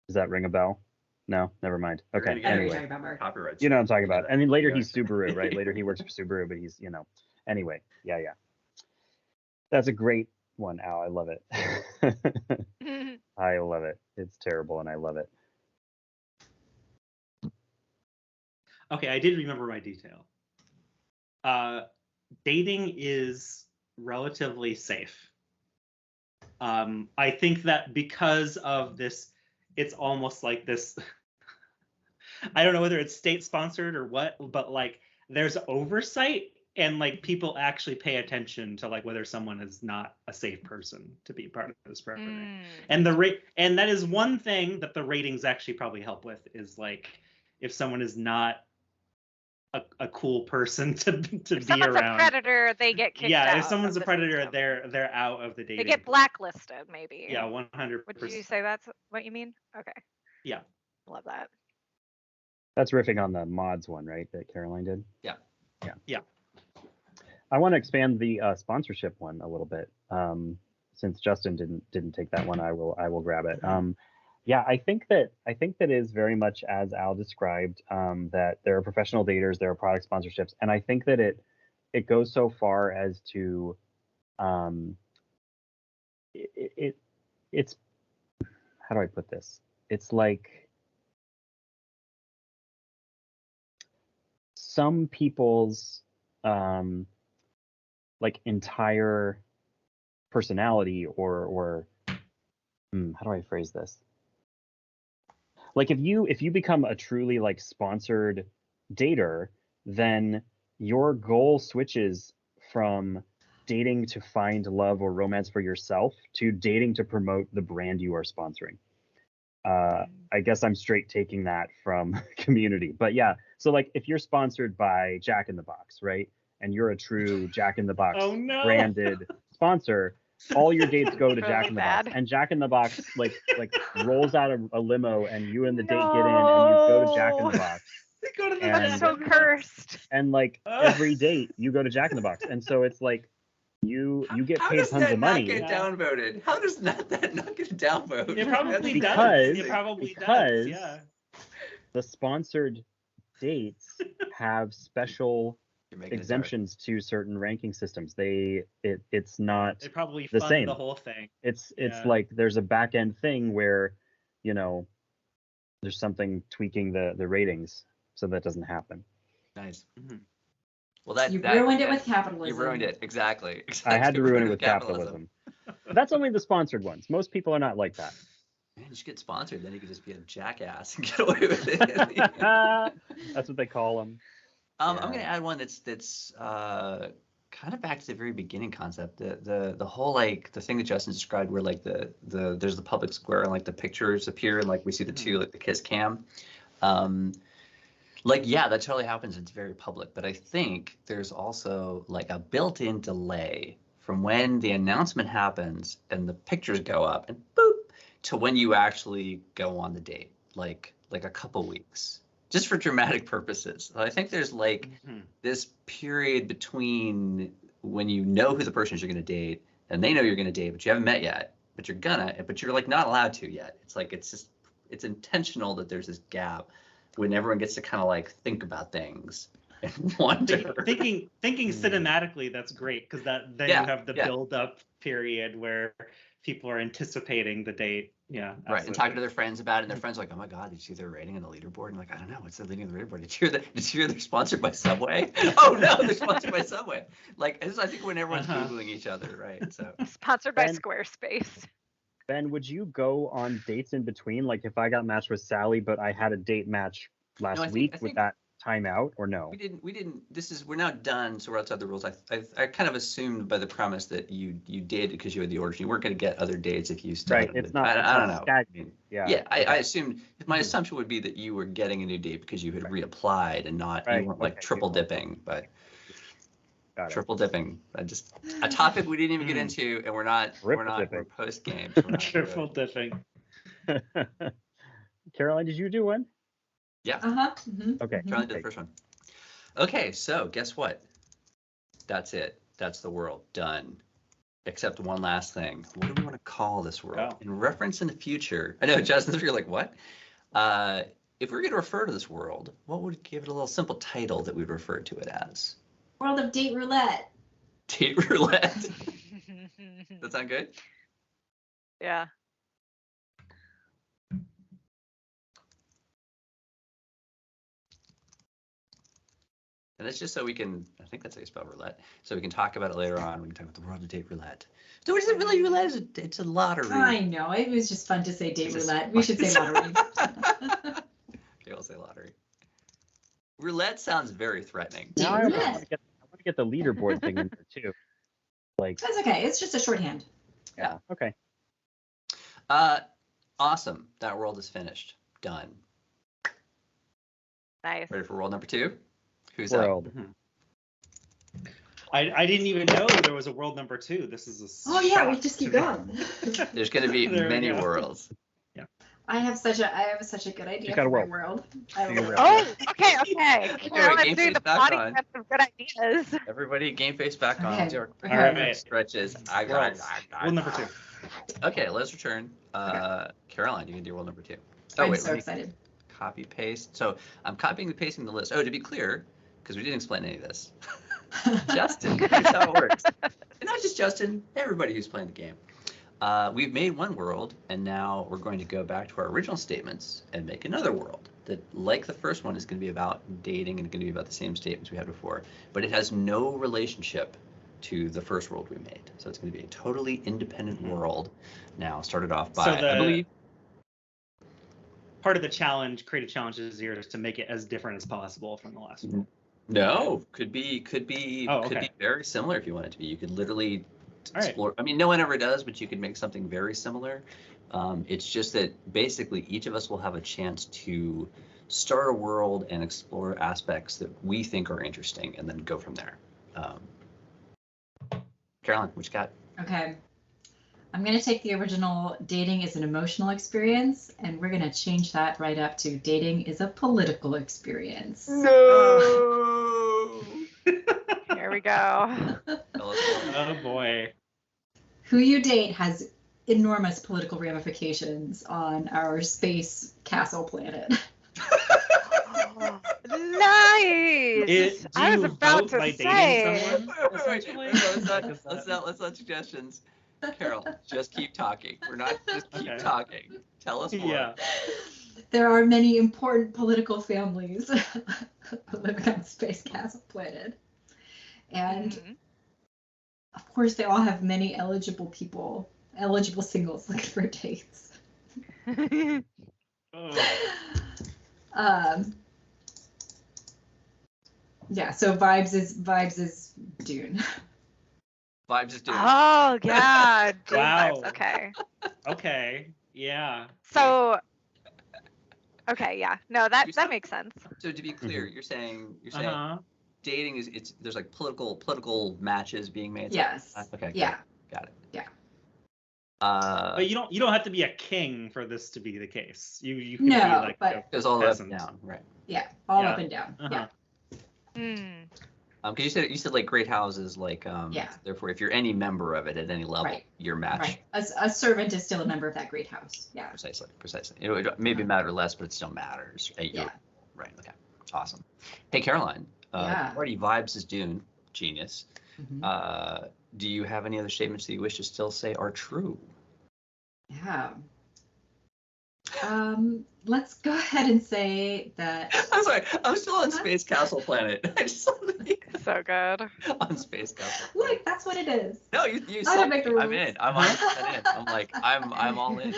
that ring a bell? No, never mind. Okay. I know what you're Anyway, talking about, Mark. Copyright. you know what I'm talking about. I mean, later Yeah. he's Subaru, right? Later he works for Subaru, but he's, Anyway, yeah. That's a great one, Al. I love it. I love it. It's terrible, and I love it. Okay, I did remember my detail. Dating is relatively safe. I think that because of this, it's almost like this. I don't know whether it's state sponsored or what, but like there's oversight and like people actually pay attention to like whether someone is not a safe person to be part of this program. And and that is one thing that the ratings actually probably help with, is like if someone is not a cool person to be someone's around. A predator, they get kicked out. Yeah, if someone's a the predator, system. they're out of the dating. They get blacklisted, maybe. Yeah, 100%. Would you say that's what you mean? Okay. Yeah. Love that. That's riffing on the mods one, right? That Caroline did. Yeah. I want to expand the sponsorship one a little bit. Since Justin didn't take that one, I will grab it. Yeah, I think that is very much as Al described. That there are professional daters, there are product sponsorships, and I think that it goes so far as to it's how do I put this? It's like some people's like entire personality or how do I phrase this? Like if you become a truly like sponsored dater, then your goal switches from dating to find love or romance for yourself to dating to promote the brand you are sponsoring. I guess I'm straight taking that from Community, but yeah. So like if you're sponsored by Jack in the Box, right, and you're a true Jack in the Box branded sponsor, all your dates go to Really Jack in the Box, bad. and Jack in the Box like rolls out a limo, and you and the date get in, and you go to Jack in the Box. They go to the That's so cursed. And like every date, you go to Jack in the Box, and so it's like you get paid tons of money. How does that not get downvoted? How does that not get downvoted? It probably does. It probably does. Yeah. The sponsored dates have special exemptions to certain ranking systems. It's not They probably the fund same. the whole thing. It's like there's a back end thing where there's something tweaking the ratings so that doesn't happen. Nice. Mm-hmm. Well, You ruined it with capitalism. You ruined it exactly. I had to ruin it with capitalism. That's only the sponsored ones. Most people are not like that. Man, you should get sponsored. Then you could just be a jackass and get away with it. That's what they call them. I'm going to add one that's kind of back to the very beginning concept. The whole like the thing that Justin described, where like there's the public square and like the pictures appear and like we see the two like the kiss cam. Like, yeah, that totally happens. It's very public. But I think there's also like a built-in delay from when the announcement happens and the pictures go up and boop to when you actually go on the date, like a couple weeks, just for dramatic purposes. So I think there's like this period between when you know who the person is you're going to date and they know you're going to date, but you haven't met yet, but you're like not allowed to yet. It's like it's intentional that there's this gap when everyone gets to kind of like think about things and wonder. Thinking cinematically, that's great, because then you have the build-up period where people are anticipating the date. Yeah, absolutely. Right, and talking to their friends about it, and their friends are like, "Oh my God, did you see their rating on the leaderboard?" And like, I don't know, what's the rating on the leaderboard? Did you hear they're sponsored by Subway? Oh no, they're sponsored by Subway. Like, this is, I think when everyone's Googling each other, right? So sponsored by Squarespace. Ben, would you go on dates in between? Like if I got matched with Sally, but I had a date match last week, would that time out or no? We didn't. We're now done, so we're outside the rules. I kind of assumed by the premise that you dated because you had the orders. You weren't going to get other dates if you still. Right. It's not. I don't know. Stagnant. Yeah. Yeah. I assumed. My assumption would be that you were getting a new date because you had reapplied and not you weren't like triple dipping, but. Triple dipping. Just a topic we didn't even get into, and we're post game. Triple dipping. Caroline, did you do one? Yeah. Okay. Charlie did the first one. Okay, so guess what? That's it. That's the world. Done. Except one last thing. What do we want to call this world? Oh. In reference in the future. I know, Justin, you're like, what? If we're going to refer to this world, what would give it a little simple title that we'd refer to it as? World of Date Roulette. Date roulette. Does that sound good? Yeah. And that's just so we can, I think that's how you spell roulette, so we can talk about it later on. We can talk about the world of date roulette. So what is it really? Roulette? It's a lottery. I know. It was just fun to say date roulette. We should say lottery. Okay, we'll say lottery. Roulette sounds very threatening. Date Now I roulette. want to get the leaderboard thing in there too. Like, That's okay. It's just a shorthand. yeah, okay. Awesome. That world is finished. Done. Nice. Ready for world number 2? Who's World. I didn't even know there was a world number 2. This is a Oh yeah, we shock just to keep me. going. up? There's going to be There we many go. worlds. I have such a good idea You got a for my world. world. I You got a love it. world. Oh, okay. Carolyn's game doing face the back body on. test of good ideas. Everybody, game face back on. Okay. Do our Okay. All right. stretches. World number 2. Okay, let's return. Caroline, you can do world number 2. Oh, I'm wait, so let me excited. copy paste. So I'm copying and pasting the list. Oh, to be clear, because we didn't explain any of this. Justin, here's how it works. And not just Justin, everybody who's playing the game. We've made one world, and now we're going to go back to our original statements and make another world that, like the first one, is going to be about dating and going to be about the same statements we had before, but it has no relationship to the first world we made. So it's going to be a totally independent world now, started off by, I believe. Part of the challenge, creative challenges here, is to make it as different as possible from the last one. No, could be very similar if you want it to be. You could literally explore. I mean, no one ever does, but you could make something very similar. It's just that basically each of us will have a chance to start a world and explore aspects that we think are interesting, and then go from there. Caroline, what you got? Okay. I'm going to take the original dating is an emotional experience, and we're going to change that right up to dating is a political experience. No. Here we go. Oh boy. Who you date has enormous political ramifications on our space castle planet. Nice. I was about to say. Let's not suggestions. Carol, just keep talking. We're not just keep talking. Tell us more. Yeah. There are many important political families living on Space Castle Planet. And of course, they all have many eligible singles looking for dates. Yeah, so vibes is Dune. Vibes is Dune. Oh yeah. Dune Wow. vibes. Okay. Okay. Yeah. So. Okay. Yeah. No, that makes sense. So to be clear, you're saying Uh-huh. dating there's like political matches being made. Yes. Okay. Yeah. Got it. Yeah. But you don't have to be a king for this to be the case. You can No, be like but- a Goes all the way up peasant. and down, right? Yeah, all Yeah. up and down. Uh-huh. Yeah. Because you said like great houses, like Yeah. therefore if you're any member of it at any level, Right. your match. Right. A servant is still a member of that great house. Yeah. Precisely. It maybe matter less, but it still matters. Yeah. Right. Okay. Awesome. Hey, Caroline. Yeah. Already vibes is Dune. Genius. Mhm. Do you have any other statements that you wish to still say are true? Yeah. Let's go ahead and say that. I'm sorry. I'm still on Space Castle Planet. I just So good. on Space Castle. Look, that's what it is. No, you I saw don't make the me. I'm rules. in. I'm 100% in. I'm like I'm all in.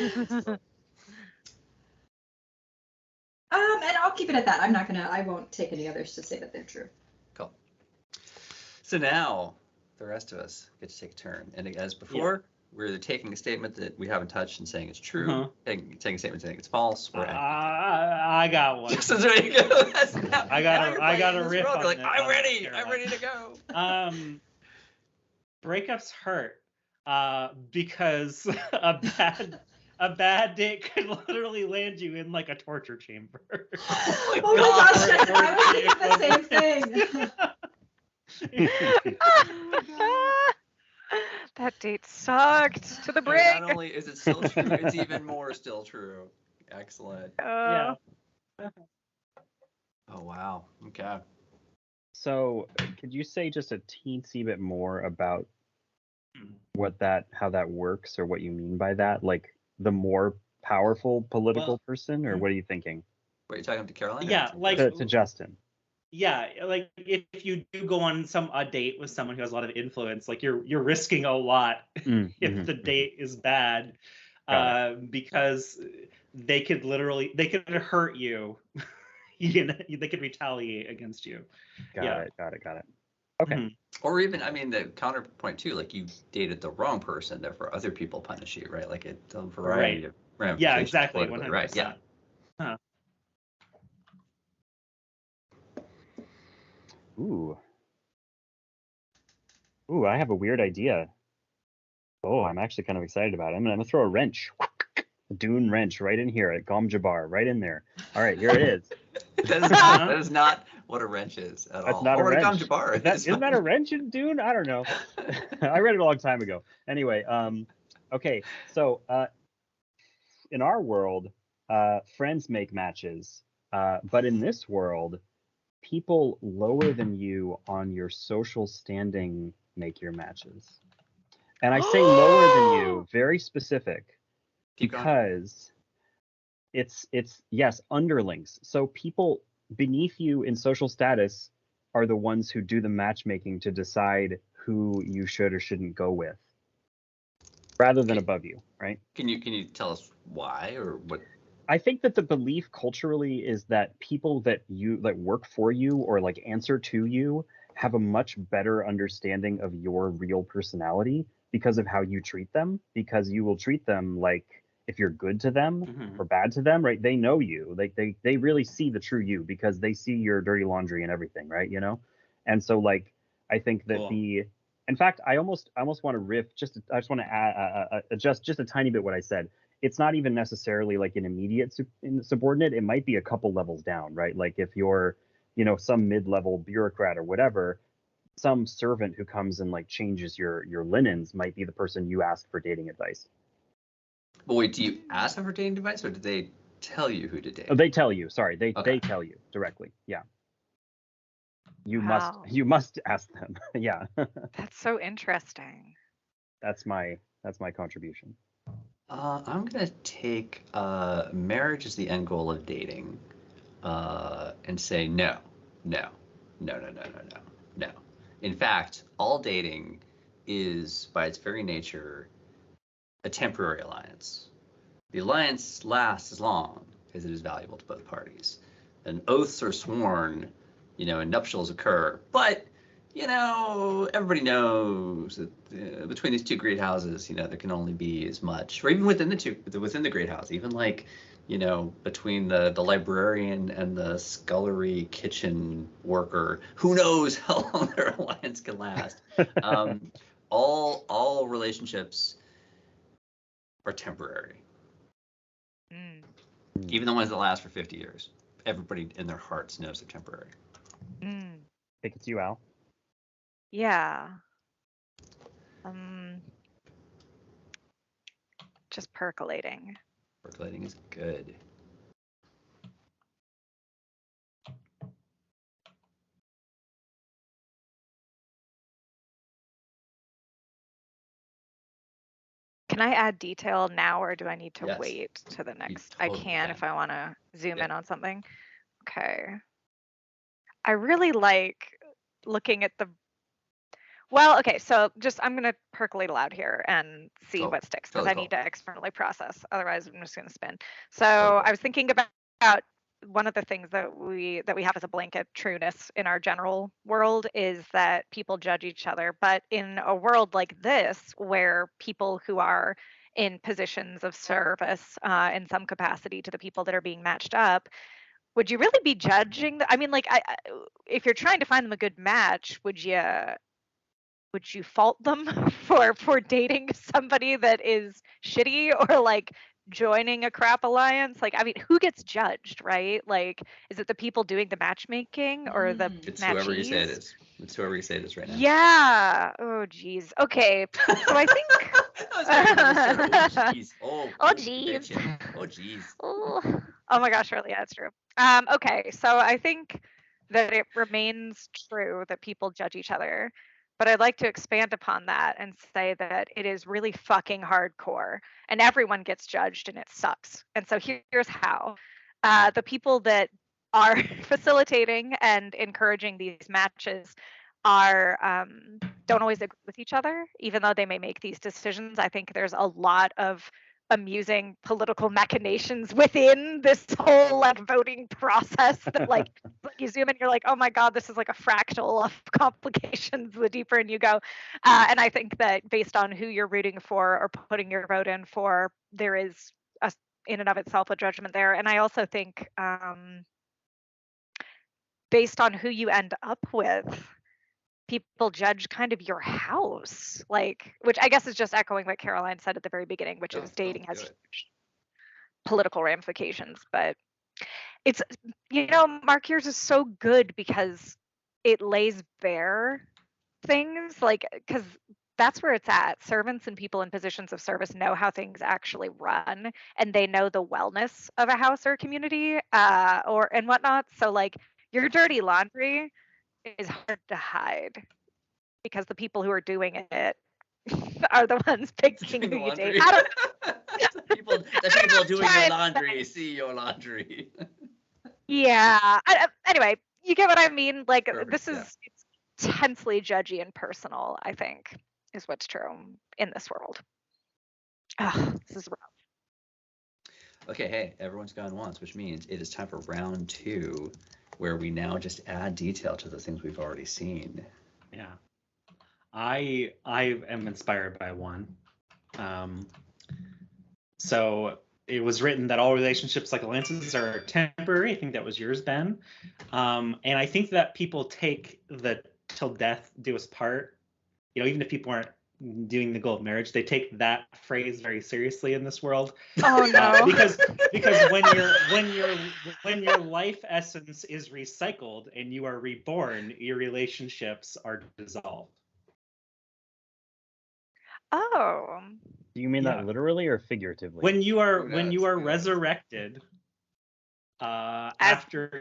And I'll keep it at that. I won't take any others to say that they're true. Cool. So now the rest of us get to take a turn. And as before, we're either taking a statement that we haven't touched and saying it's true, Uh-huh. taking a statement saying it's false, or I got one. Justin's ready to go. I got a riff on like, it, I'm on ready. Caroline. I'm ready to go. Breakups hurt because a a bad date could literally land you in like a torture chamber. Oh Oh my gosh, I was thinking the same thing. That date sucked to the And brig. not only is it still true, it's even more still true. Excellent. Yeah. Oh, wow. Okay. So, could you say just a teensy bit more about how that works, or what you mean by that? Like the more powerful political person, or what are you thinking? Wait, are you talking to Caroline? Yeah, like To Justin. Yeah, like if you do go on a date with someone who has a lot of influence, like you're risking a lot if the date is bad, because they could hurt you. They could retaliate against you. Got it. Okay. Mm-hmm. Or even, I mean, the counterpoint too, like you dated the wrong person, therefore other people punish you, right? Like it's a variety of ramifications. Yeah, exactly. 100%. Right. Yeah. Huh. Ooh, I have a weird idea. Oh, I'm actually kind of excited about it. I'm gonna throw a wrench. A Dune wrench right in here at Gom Jabbar, right in there. All right, here it is. that is not what a wrench is at all. That's not a wrench. Gom Jabbar Isn't that a wrench in Dune? I don't know. I read it a long time ago. Anyway, okay, so in our world, friends make matches, but in this world, people lower than you on your social standing make your matches. And I say lower than you, very specific, because it's yes, underlings. So people beneath you in social status are the ones who do the matchmaking to decide who you should or shouldn't go with, rather than above you, right? Can you tell us why or what? I think that the belief culturally is that people that work for you or like answer to you have a much better understanding of your real personality because of how you treat them, because you will treat them like, if you're good to them or bad to them, right? They know you. Like they really see the true you because they see your dirty laundry and everything, right? You know? And so like I think that in fact, I almost want to riff I just want to adjust just a tiny bit what I said. It's not even necessarily like an immediate subordinate. It might be a couple levels down, right? Like if you're, some mid-level bureaucrat or whatever, some servant who comes and like changes your linens might be the person you ask for dating advice. But wait, do you ask them for dating advice, or do they tell you who to date? Oh, they tell you. Sorry, they tell you directly. Yeah. You must ask them. Yeah. That's so interesting. That's my contribution. I'm gonna take marriage is the end goal of dating, and say no. In fact, all dating is, by its very nature, a temporary alliance. The alliance lasts as long as it is valuable to both parties. And oaths are sworn, and nuptials occur. But, everybody knows that between these two great houses, there can only be as much, or even within the great house, even like, between the librarian and the scullery kitchen worker, who knows how long their alliance can last. All relationships are temporary. Even the ones that last for 50 years. Everybody in their hearts knows they're temporary. I think it's you, Al. Yeah. Just percolating. Percolating is good. Can I add detail now, or do I need to wait to the next? Totally I can if I want to zoom in on something. Okay. I really like looking at okay, so I'm going to percolate aloud here and see what sticks, because I need to externally process. Otherwise, I'm just going to spin. So I was thinking about one of the things that we have as a blanket trueness in our general world is that people judge each other. But in a world like this, where people who are in positions of service in some capacity to the people that are being matched up, would you really be judging? I mean, like, if you're trying to find them a good match, would you fault them for dating somebody that is shitty, or like joining a crap alliance. Like, I mean, who gets judged, right? Like, is it the people doing the matchmaking or the It's whoever you say it matchees? is. It's whoever you say it is right now. Yeah. Oh, geez. Okay. So I think. That was very Mr. Oh, Oh, you geez. betcha. Oh, geez. Oh my gosh, really, that's true. Okay, so I think that it remains true that people judge each other, but I'd like to expand upon that and say that it is really fucking hardcore, and everyone gets judged, and it sucks. And so here's how: the people that are facilitating and encouraging these matches are don't always agree with each other, even though they may make these decisions. I think there's a lot of amusing political machinations within this whole like voting process that like you zoom in, you're like, oh my god, this is like a fractal of complications the deeper in you go. And I think that based on who you're rooting for or putting your vote in for, there is a, in and of itself, a judgment there. And I also think based on who you end up with, people judge kind of your house, like, which I guess is just echoing what Caroline said at the very beginning, which is dating has huge political ramifications. But it's, Mark, yours is so good because it lays bare things, like, because that's where it's at. Servants and people in positions of service know how things actually run, and they know the wellness of a house or community, or and whatnot. So like your dirty laundry is hard to hide because the people who are doing it are the ones picking who you date. I don't know. the people doing your laundry see your laundry. Yeah. Anyway, you get what I mean? Like, Perfect, this is it's intensely judgy and personal, I think, is what's true in this world. This is rough. Okay, hey, everyone's gone once, which means it is time for round 2, where we now just add detail to the things we've already seen. Yeah. I am inspired by one. So it was written that all relationships like alliances are temporary. I think that was yours, Ben. And I think that people take the till death do us part. Even if people aren't doing the goal of marriage, they take that phrase very seriously in this world. Oh no! Because when your life essence is recycled and you are reborn, your relationships are dissolved. Oh. Do you mean that literally or figuratively? When you are resurrected, after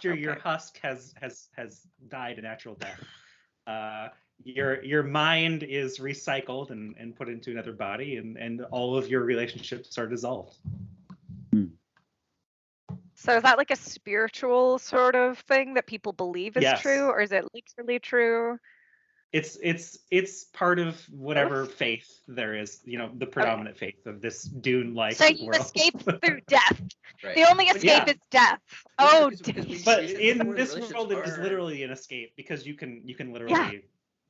your husk has died a natural death, your mind is recycled and put into another body, and all of your relationships are dissolved. So is that like a spiritual sort of thing that people believe is true, or is it literally true? It's part of whatever faith there is, the predominant faith of this Dune-like world. So you escape through death. Right. The only escape is death. Oh, but in this world, it is literally an escape because you can literally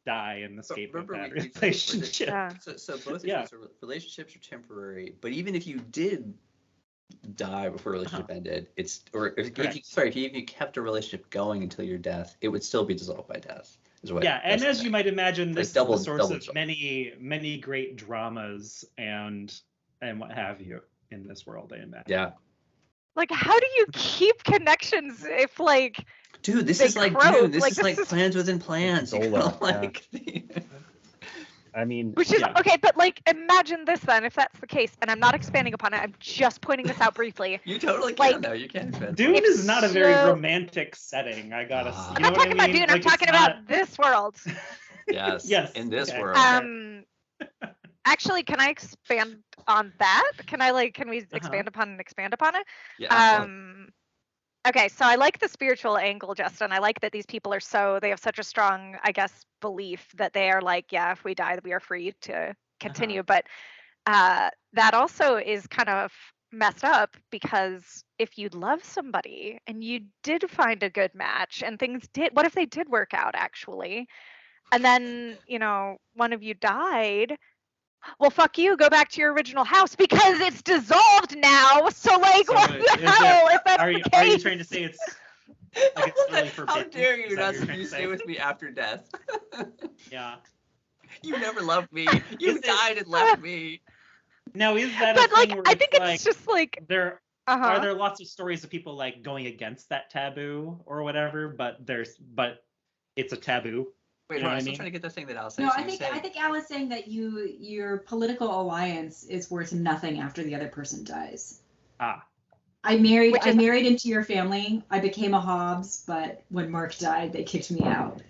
die and escape with that relationship. So both of these relationships are temporary, but even if you did die before a relationship ended, if you kept a relationship going until your death, it would still be dissolved by death. And as you might imagine, this is the source of many great dramas and what have you in this world, I imagine. Yeah. Like, how do you keep connections if, like, dude, this is like plans within plans. I mean, which is okay, but like, imagine this then, if that's the case, and I'm not expanding upon it, I'm just pointing this out briefly. You totally can, though. You can. Dune is not a very romantic setting. I gotta. I'm not talking about Dune. I'm talking about this world. Yes. In this world. Actually, can I expand on that? Can we expand upon and expand upon it? Yeah. Okay, so I like the spiritual angle, Justin. I like that these people they have such a strong, I guess, belief that they are like, yeah, if we die, we are free to continue. But that also is kind of messed up, because if you love somebody and you did find a good match and what if they did work out actually? And then, one of you died. Well, fuck you, go back to your original house because it's dissolved now. So what the hell? If that's the case. Are you trying to say it's really forbidden? How dare you not stay with me after death? Yeah. You never loved me. You died and left me. Now, is that But a like, thing where I it's think like it's just like, are uh-huh. there lots of stories of people like going against that taboo or whatever, but it's a taboo? Wait, You know hold on. what I'm I still mean? trying to get the thing that Alice No, said. So I you're think saying, Al is saying that your political alliance is worth nothing after the other person dies. Ah, I Which is married into your family. I became a Hobbes, but when Mark died, they kicked me out.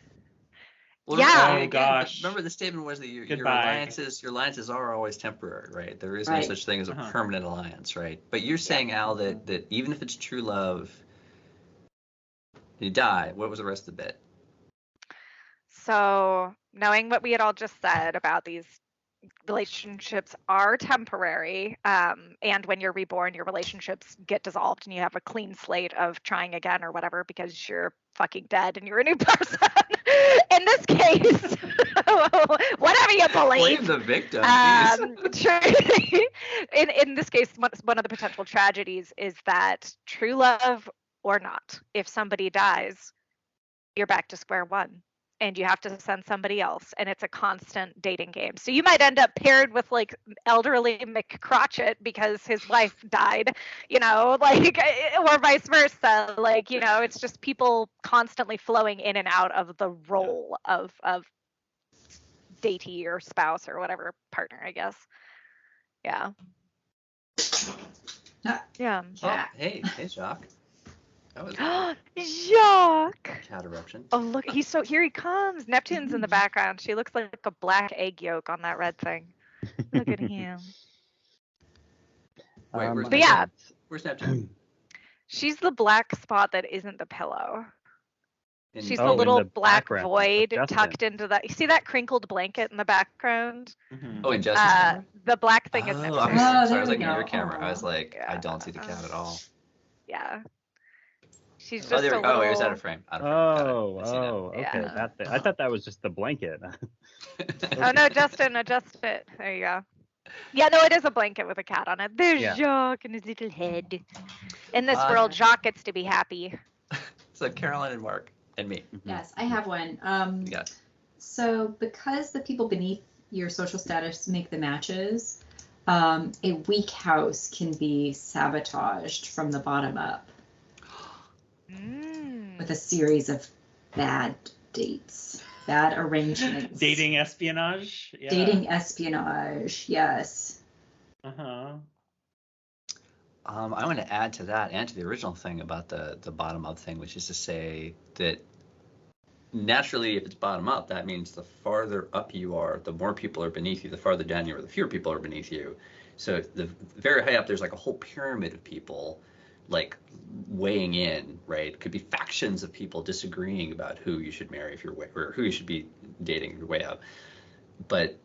well, Yeah. again, Oh, gosh. remember the statement was that your Goodbye. alliances are always temporary, right? There is no Right. such thing as a Uh-huh. permanent alliance, right? But you're saying, Al, that even if it's true love, you die. What was the rest of the bit? so knowing what we had all just said about these relationships are temporary, and when you're reborn, your relationships get dissolved and you have a clean slate of trying again or whatever because you're fucking dead and you're a new person. In this case, whatever you Blame believe. the victim. Jeez. Sure. In this case, one of the potential tragedies is that true love or not, if somebody dies, you're back to square one and you have to send somebody else, and it's a constant dating game. So you might end up paired with like elderly McCrotchet because his wife died, like, or vice versa. Like, it's just people constantly flowing in and out of the role of datee or spouse or whatever partner, I guess. Yeah. Yeah. Oh, hey, Jacques. That was Jacques. cat eruption. Oh, look, here he comes. Neptune's in the background. She looks like a black egg yolk on that red thing. Look at him. Wait, where's But yeah, Where's Neptune? she's the black spot that isn't the pillow. She's the in little the black background of void Justin. tucked into that. You see that crinkled blanket in the background? Mhm. Oh, in Justin's camera? The black thing is Oh, Neptune. I'm Oh, sorry. I was there we looking at your go. camera. I was Aw. like, I don't see the cat at all. Yeah. She's Oh, just there a we go. little. Oh, it was out of frame. Out of frame. Got it. I see now. Okay. Yeah. That thing. I thought that was just the blanket. Oh no, Justin, adjust it. There you go. Yeah, no, it is a blanket with a cat on it. There's Yeah. Jacques and his little head. In this Uh, world, Jacques gets to be happy. So Caroline and Mark and me. Yes, I have one. Yeah. So because the people beneath your social status make the matches, a weak house can be sabotaged from the bottom up with a series of bad dates, bad arrangements. Dating espionage. Yeah. Dating espionage, yes. Uh-huh. I want to add to that and to the original thing about the bottom up thing, which is to say that naturally, if it's bottom up, that means the farther up you are, the more people are beneath you. The farther down you are, the fewer people are beneath you. So the very high up, there's like a whole pyramid of people like weighing in, right? Could be factions of people disagreeing about who you should marry if you're way, or who you should be dating if you're way up. But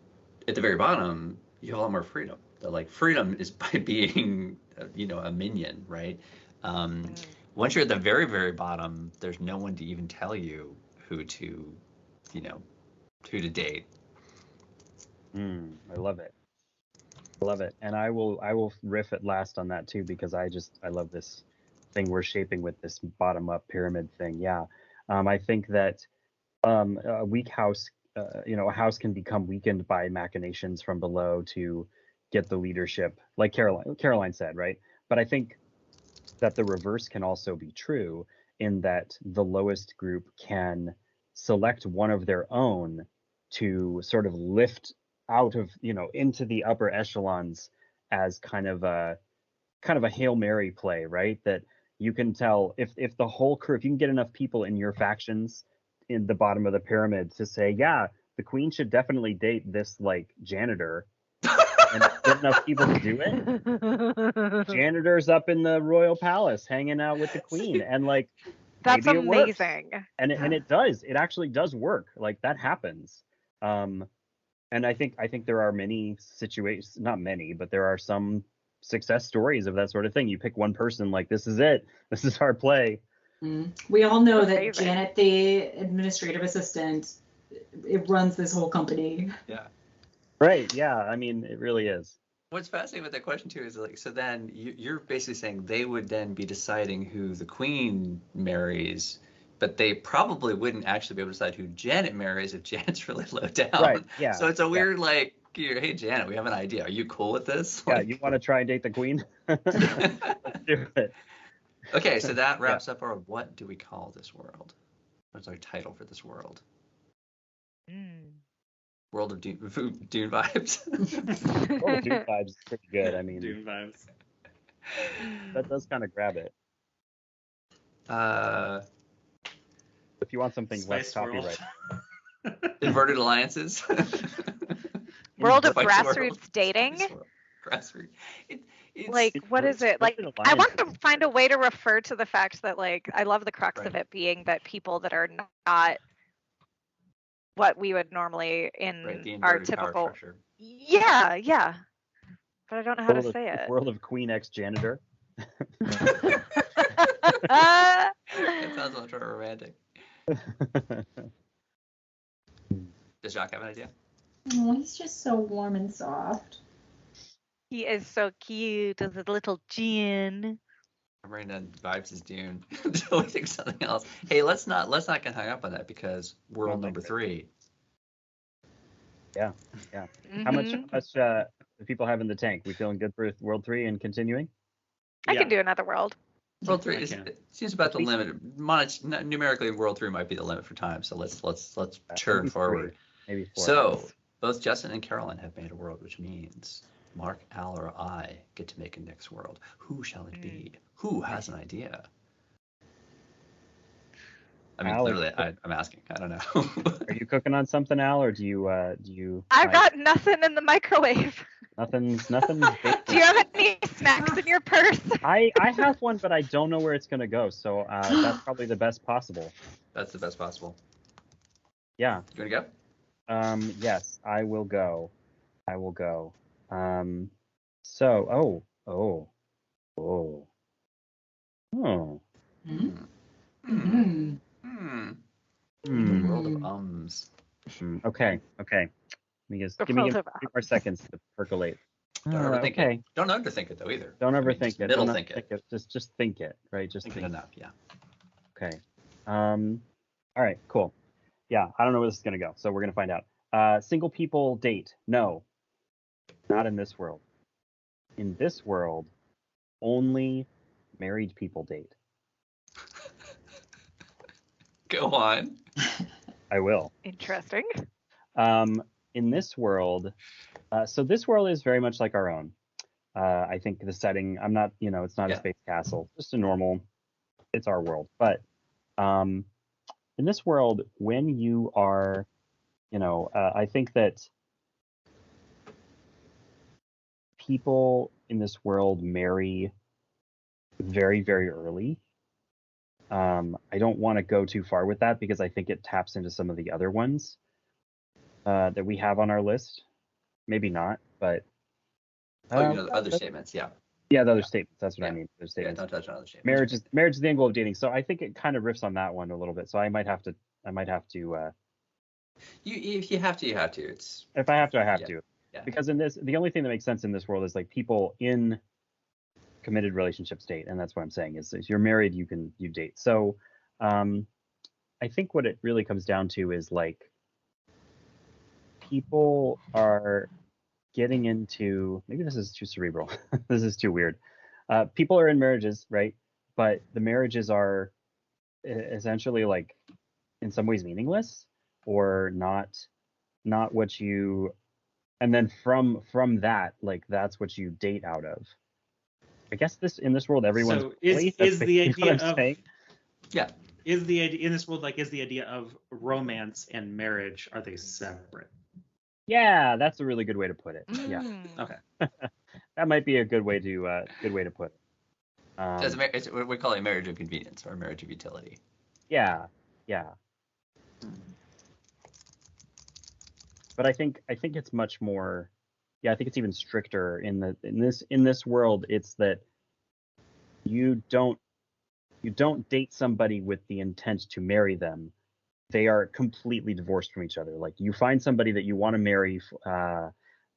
at the very bottom, you have a lot more freedom. Like freedom is by being, a minion, right? Once you're at the very, very bottom, there's no one to even tell you who to date. I love it. And I will riff at last on that too, because I love this thing we're shaping with this bottom up pyramid thing. Yeah. I think that a weak house, a house can become weakened by machinations from below to get the leadership, like Caroline said, right? But I think that the reverse can also be true, in that the lowest group can select one of their own to sort of lift out of, into the upper echelons as kind of a Hail Mary play, right? That you can tell if the whole crew, if you can get enough people in your factions in the bottom of the pyramid to say, yeah, the queen should definitely date this like janitor, and get enough people to do it. Janitors up in the royal palace hanging out with the queen, and like That's maybe it works. amazing. And it does. It actually does work. Like that happens. And I think there are many situations, not many, but there are some success stories of that sort of thing. You pick one person, like this is it. This is our play. We all know that Amazing. Janet, the administrative assistant, it runs this whole company. Yeah. Right. Yeah. I mean, it really is. What's fascinating with that question too is like, so then you're basically saying they would then be deciding who the queen marries, but they probably wouldn't actually be able to decide who Janet marries if Janet's really low down. Right. Yeah. So it's a weird like Hey, Janet, we have an idea. Are you cool with this? Yeah, you want to try and date the queen? Let's do it. Okay, so that Yeah. wraps up our what do we call this world? What's our title for this world? World of Dune, Dune vibes. Well, the Dune vibes is pretty good. I mean, Dune vibes. that does kind of grab it. If you want something less Spice World. copyright. Inverted alliances. World of Spice grassroots World. dating. Spice World. Grassroots. It's, Like, what is it? Like, Inverted I want to alliances. find a way to refer to the fact that, like, I love the crux of Right. it being that people that are not what we would normally in right, the our inverted power typical. structure. Yeah, yeah. But I don't know how to World of, say it. World of Queen X Janitor. That sounds much more romantic. Does Jacques have an idea? Oh, he's just so warm and soft. He is so cute as a little Jin. I'm writing down vibes is Dune until we think something else. Hey, let's not get hung up on that because world Don't number think 3. How much do people have in the tank? We feeling good for World 3 and continuing? I Yeah. can do another world. World 3 I is, can. it seems about the limit. Numerically, World 3 might be the limit for time. So let's churn Maybe forward. 3, maybe 4. So both Justin and Carolyn have made a world, which means Mark, Al, or I get to make a next world. Who shall it be? Who has an idea? I mean, Al, literally, I'm asking. I don't know. Are you cooking on something, Al, or do you I've got nothing in the microwave. nothing's Do you have any snacks in your purse? I have one, but I don't know where it's gonna go. So that's probably the best possible. That's the best possible. Yeah. You want to go? Yes, I will go. Oh. Mm. The world of ums. Okay. Let me just The give me world a of few more seconds to percolate. Don't overthink Okay. it. Don't underthink it though either. Don't I mean, overthink just it. Middle Don't think it. overthink it. Just think it, right? Just Think think it enough. Yeah. Okay. All right, cool. Yeah, I don't know where this is gonna go, so we're gonna find out. Single people date. No. Not in this world. In this world, only married people date. Go on. I will. Interesting. In this world, so this world is very much like our own. I think the setting, I'm not, it's not a space castle, just a normal, it's our world. But in this world, when you are, I think that people in this world marry very, very early. I don't want to go too far with that because I think it taps into some of the other ones that we have on our list. Maybe not, but Other statements. Yeah. Yeah, the other statements. That's what I Yeah. mean. Other statements. Don't touch on other statements. Marriage is the angle of dating. So I think it kind of riffs on that one a little bit. So I might have to. If you have to, you have to. It's If I have to, I have to. Yeah. Because the only thing that makes sense in this world is like people in committed relationships date, and that's what I'm saying is if you're married, you date. So I think what it really comes down to is like people are getting into, maybe this is too cerebral. This is too weird. People are in marriages, right? But the marriages are essentially like in some ways meaningless or not what you, and then from that, like that's what you date out of. I guess in this world, everyone's So is the idea of is the idea in this world is the idea of romance and marriage, are they separate? Yeah, that's a really good way to put it. Yeah. Okay. That might be a good way to put it. We call it a marriage of convenience or a marriage of utility. Yeah. But I think it's much more. Yeah, I think it's even stricter in this world. It's that you don't date somebody with the intent to marry them. They are completely divorced from each other. Like you find somebody that you want to marry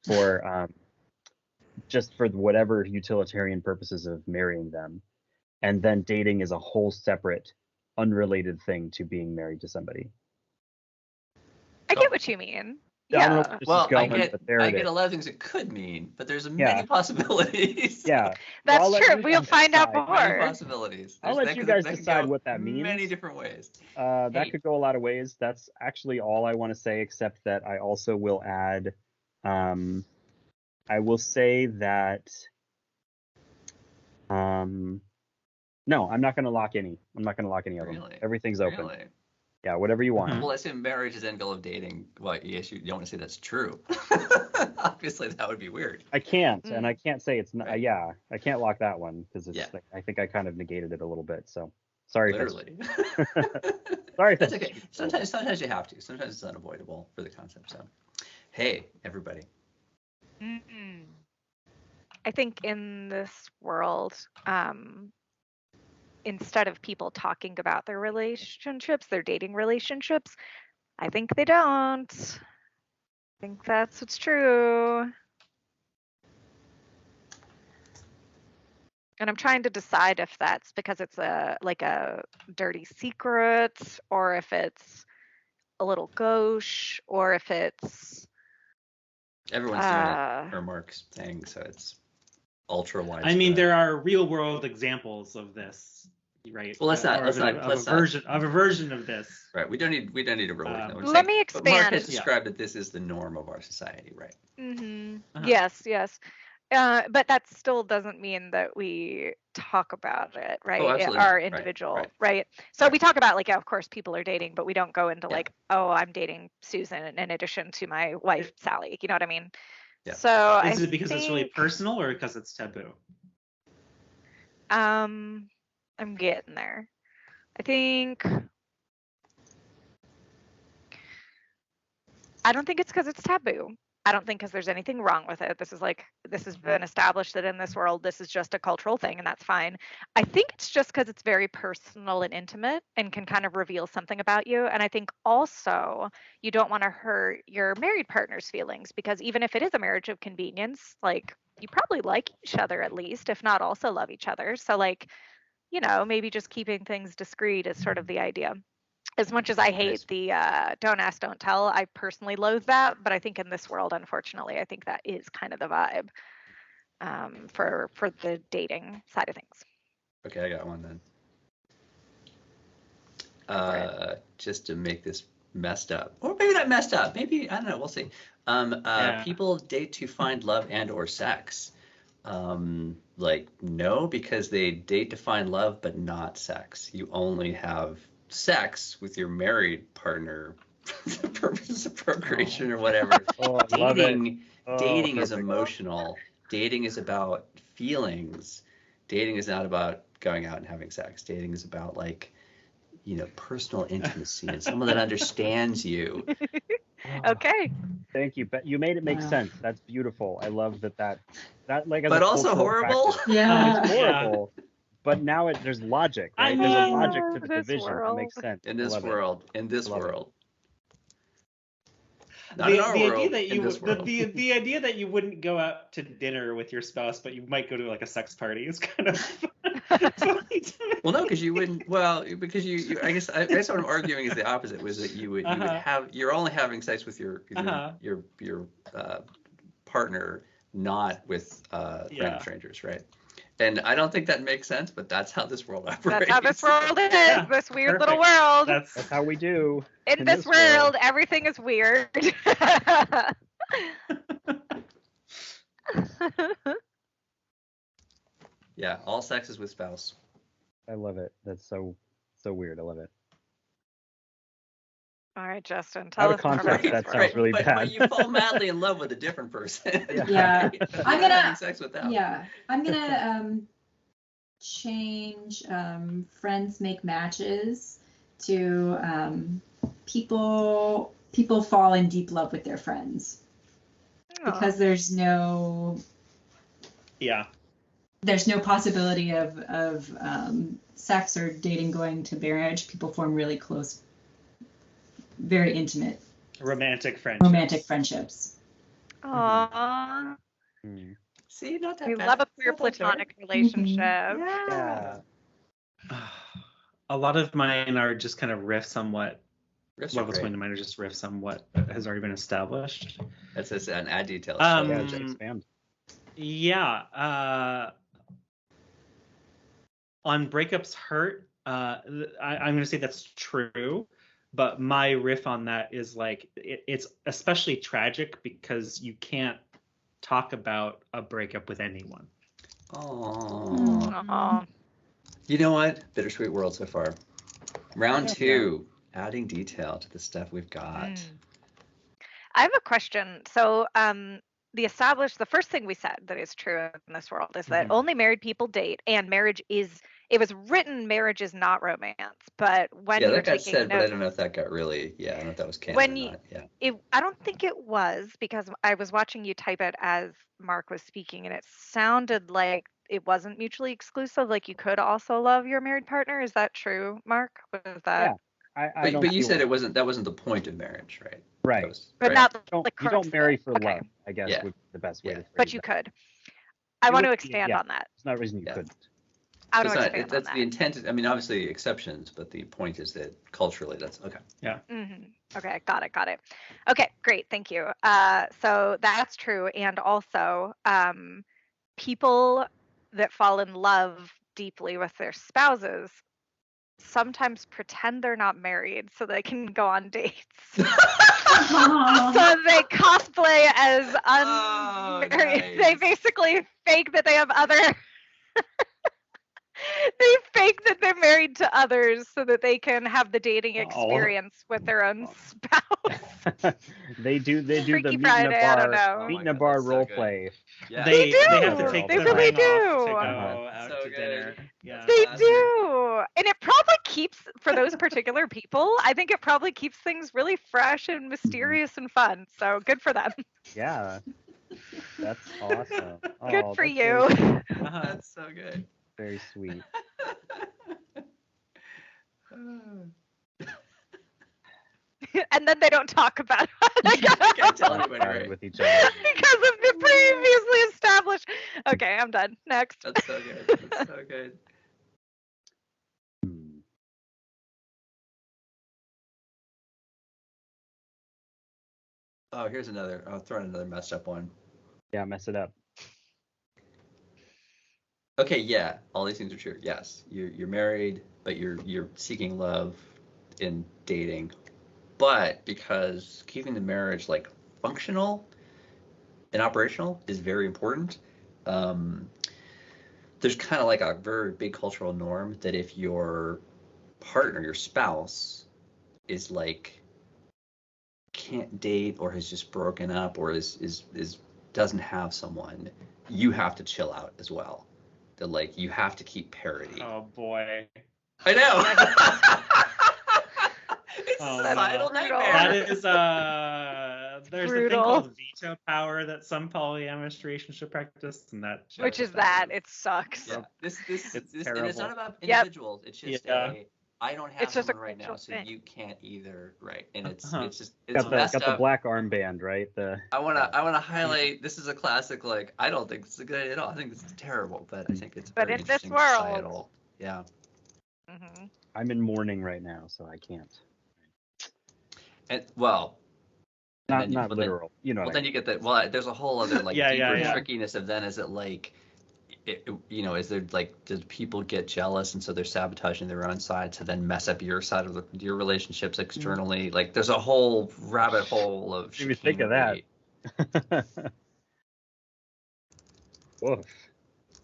for just for whatever utilitarian purposes of marrying them, and then dating is a whole separate, unrelated thing to being married to somebody. I get what you mean. I don't know Yeah. where this Well, is going, but there I it get is. a lot of things it could mean, but there's Yeah. many possibilities. Yeah. That's I'll let true. you We'll guys find out decide. Many more. possibilities. I'll let you guys decide what that Many means. different ways. That Hey. could go a lot of ways. That's actually all I want to say, except that I also will add, I will say that, no, I'm not going to lock any. I'm not going to lock any of them. Really? Everything's open. Really? Yeah, whatever you want. Well, I assume marriage is end goal of dating. Well, yes, you don't want to say that's true. Obviously, that would be weird. I can't, and I can't say it's not. Right. Yeah, I can't lock that one because it's. Yeah. Like, I think I kind of negated it a little bit. So sorry. Literally. Sorry. If That's okay. Sometimes you have to. Sometimes it's unavoidable for the concept. So, hey, everybody. Mm-mm. I think in this world, instead of people talking about their relationships, their dating relationships, I think they don't. I think that's what's true. And I'm trying to decide if that's because it's a dirty secret, or if it's a little gauche, or if it's Everyone's doing it, or Mark's thing, so it's ultra widespread. I mean, there are real world examples of this, right? Well, let's not. Of a version of this. Right. We don't need a real world. Let me But Mark expand. has described that this is the norm of our society, right? Mm-hmm. Uh-huh. Yes. But that still doesn't mean that we talk about it, right? Oh, absolutely. Our individual, right? So we talk about of course, people are dating, but we don't go into oh, I'm dating Susan in addition to my wife, Sally. You know what I mean? Yeah. So Is it because it's really personal or because it's taboo? I'm getting there. I don't think it's because it's taboo. I don't think because there's anything wrong with it. This has been established that in this world, this is just a cultural thing, and that's fine. I think it's just because it's very personal and intimate and can kind of reveal something about you. And I think also you don't want to hurt your married partner's feelings, because even if it is a marriage of convenience, you probably like each other at least, if not also love each other. So maybe just keeping things discreet is sort of the idea. As much as I hate the don't ask, don't tell, I personally loathe that. But I think in this world, unfortunately, I think that is kind of the vibe for the dating side of things. Okay, I got one then. Just to make this messed up, or maybe not messed up. Maybe, I don't know. We'll see. People date to find love and or sex. No, because they date to find love, but not sex. You only have sex with your married partner for the purpose of procreation or whatever. Dating is emotional. Dating is about feelings. Dating is not about going out and having sex. Dating is about personal intimacy and someone that understands you. Okay. Thank you. But you made it make sense. That's beautiful. I love that. But also horrible. Practice. Yeah. It's horrible. But now there's logic, right? There's a logic to the division. It makes sense. In this world. The idea that you wouldn't go out to dinner with your spouse, but you might go to a sex party is kind of funny to me. Well, no, because you wouldn't. Well, because you I guess what I'm arguing is the opposite. Was that you would you're only having sex with your partner, not with random strangers, right? And I don't think that makes sense, but that's how this world operates. That's how this world is. Yeah, this weird perfect. little world. That's how we do. In this world, everything is weird. Yeah, all sex is with spouse. I love it. That's so weird. I love it. All right, Justin, tell us more about context, this that world. sounds really bad. But you fall madly in love with a different person. Yeah. I'm gonna having sex with them. Yeah, I'm gonna change friends make matches to people fall in deep love with their friends, because there's no possibility of sex or dating going to marriage. People form really close, very intimate romantic friendships. Aww. See, not that We bad. love a queer platonic relationship. Yeah. A lot of mine are just kind of riffs on what Riffs what are was great. going to mind to just riffs on what has already been established. That's an add detail. Yeah, just expand. Yeah. On breakups hurt, I'm going to say that's true. But my riff on that is like, it's especially tragic because you can't talk about a breakup with anyone. Oh. Aw. You know what? Bittersweet world so far. Round Yeah. 2, adding detail to the stuff we've got. I have a question. So, the first thing we said that is true in this world is that Mhm. only married people date, and it was written, marriage is not romance. But when Yeah, you were that got taking said, but I notes, don't know if that got really, I don't know if that was canon when or you, not. Yeah. I don't think it was, because I was watching you type it as Mark was speaking, and it sounded like it wasn't mutually exclusive. Like you could also love your married partner. Is that true, Mark? Was that? Yeah, I don't. But you said feel- that wasn't the point of marriage, right? Right. That was, But right? not the You crux don't of marry it. for Okay. love, I guess Yeah. would be the best way Yeah. to phrase But you it. could. I It want to would be- expand yeah. on that. There's no reason you Yeah. couldn't. I So want to it's expand not, that's on the that. intent. I mean, obviously exceptions, but the point is that culturally, that's okay. Okay, got it. Okay, great, thank you. So that's true, and also people that fall in love deeply with their spouses sometimes pretend they're not married so they can go on dates. So they cosplay as unmarried. nice. They basically fake that they have other. They fake that they're married to others so that they can have the dating experience with their own spouse. They do the Freaky meet in a Friday, I don't bar, know. Oh meet my in a God, bar that's so role good. play. Yeah. They do. have to take They the really time off to do. go Uh-huh. out So to good. dinner. That's Yeah. They classic. do. And it probably keeps, for those particular people, I think it probably keeps things really fresh and mysterious and fun. So good for them. Yeah, that's awesome. Good Oh, for that's you. That's so good. very sweet. And then they don't talk about it Can't tell Talk anybody, about it right? with each other. because of the previously established. Okay, I'm done. Next. That's so good. That's so good. Hmm. Oh, here's another. I'll throw in another messed up one. Yeah, mess it up. Okay, yeah, all these things are true. Yes, you're married, but you're seeking love in dating. But because keeping the marriage like functional and operational is very important, there's kind of like a very big cultural norm that if your partner, your spouse, is like can't date or has just broken up or is doesn't have someone, you have to chill out as well. That like you have to keep parity. Oh boy. I know. It's Oh, a societal no. nightmare. That is there's a thing Brutal. called veto power that some polyamorous relationship practice, and that Which is that. It sucks. Yeah. This It's and it's terrible. not about Yep. individuals. It's just Yeah. I don't have It's just a someone right now, cultural so thing. you can't either, right? And it's Uh-huh. it's just it's Got messed the up. black armband, right? I wanna highlight. This is a classic. Like I don't think this is a good idea at all. I think this is terrible, but I think it's But very in this interesting world. societal. Yeah. Mhm. I'm in mourning right now, so I can't. And well, and Not then, not but then- literal. You know well, what I then mean. you get that. Well, there's a whole other like Yeah, deeper yeah. trickiness of then is it like, is there like does people get jealous and so they're sabotaging their own side to then mess up your side of your relationships externally? Like there's a whole rabbit hole of Didn't even think of that. chicanery. Woof.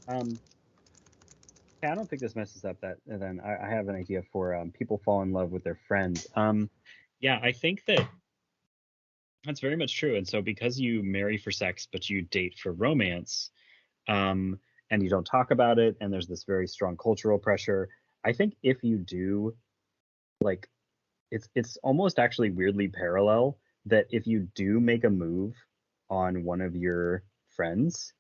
Yeah, I don't think this messes up that. And then I have an idea for people fall in love with their friends. Yeah, I think that's very much true. And so because you marry for sex, but you date for romance, and you don't talk about it, and there's this very strong cultural pressure, I think if you do, like, it's almost actually weirdly parallel that if you do make a move on one of your friends,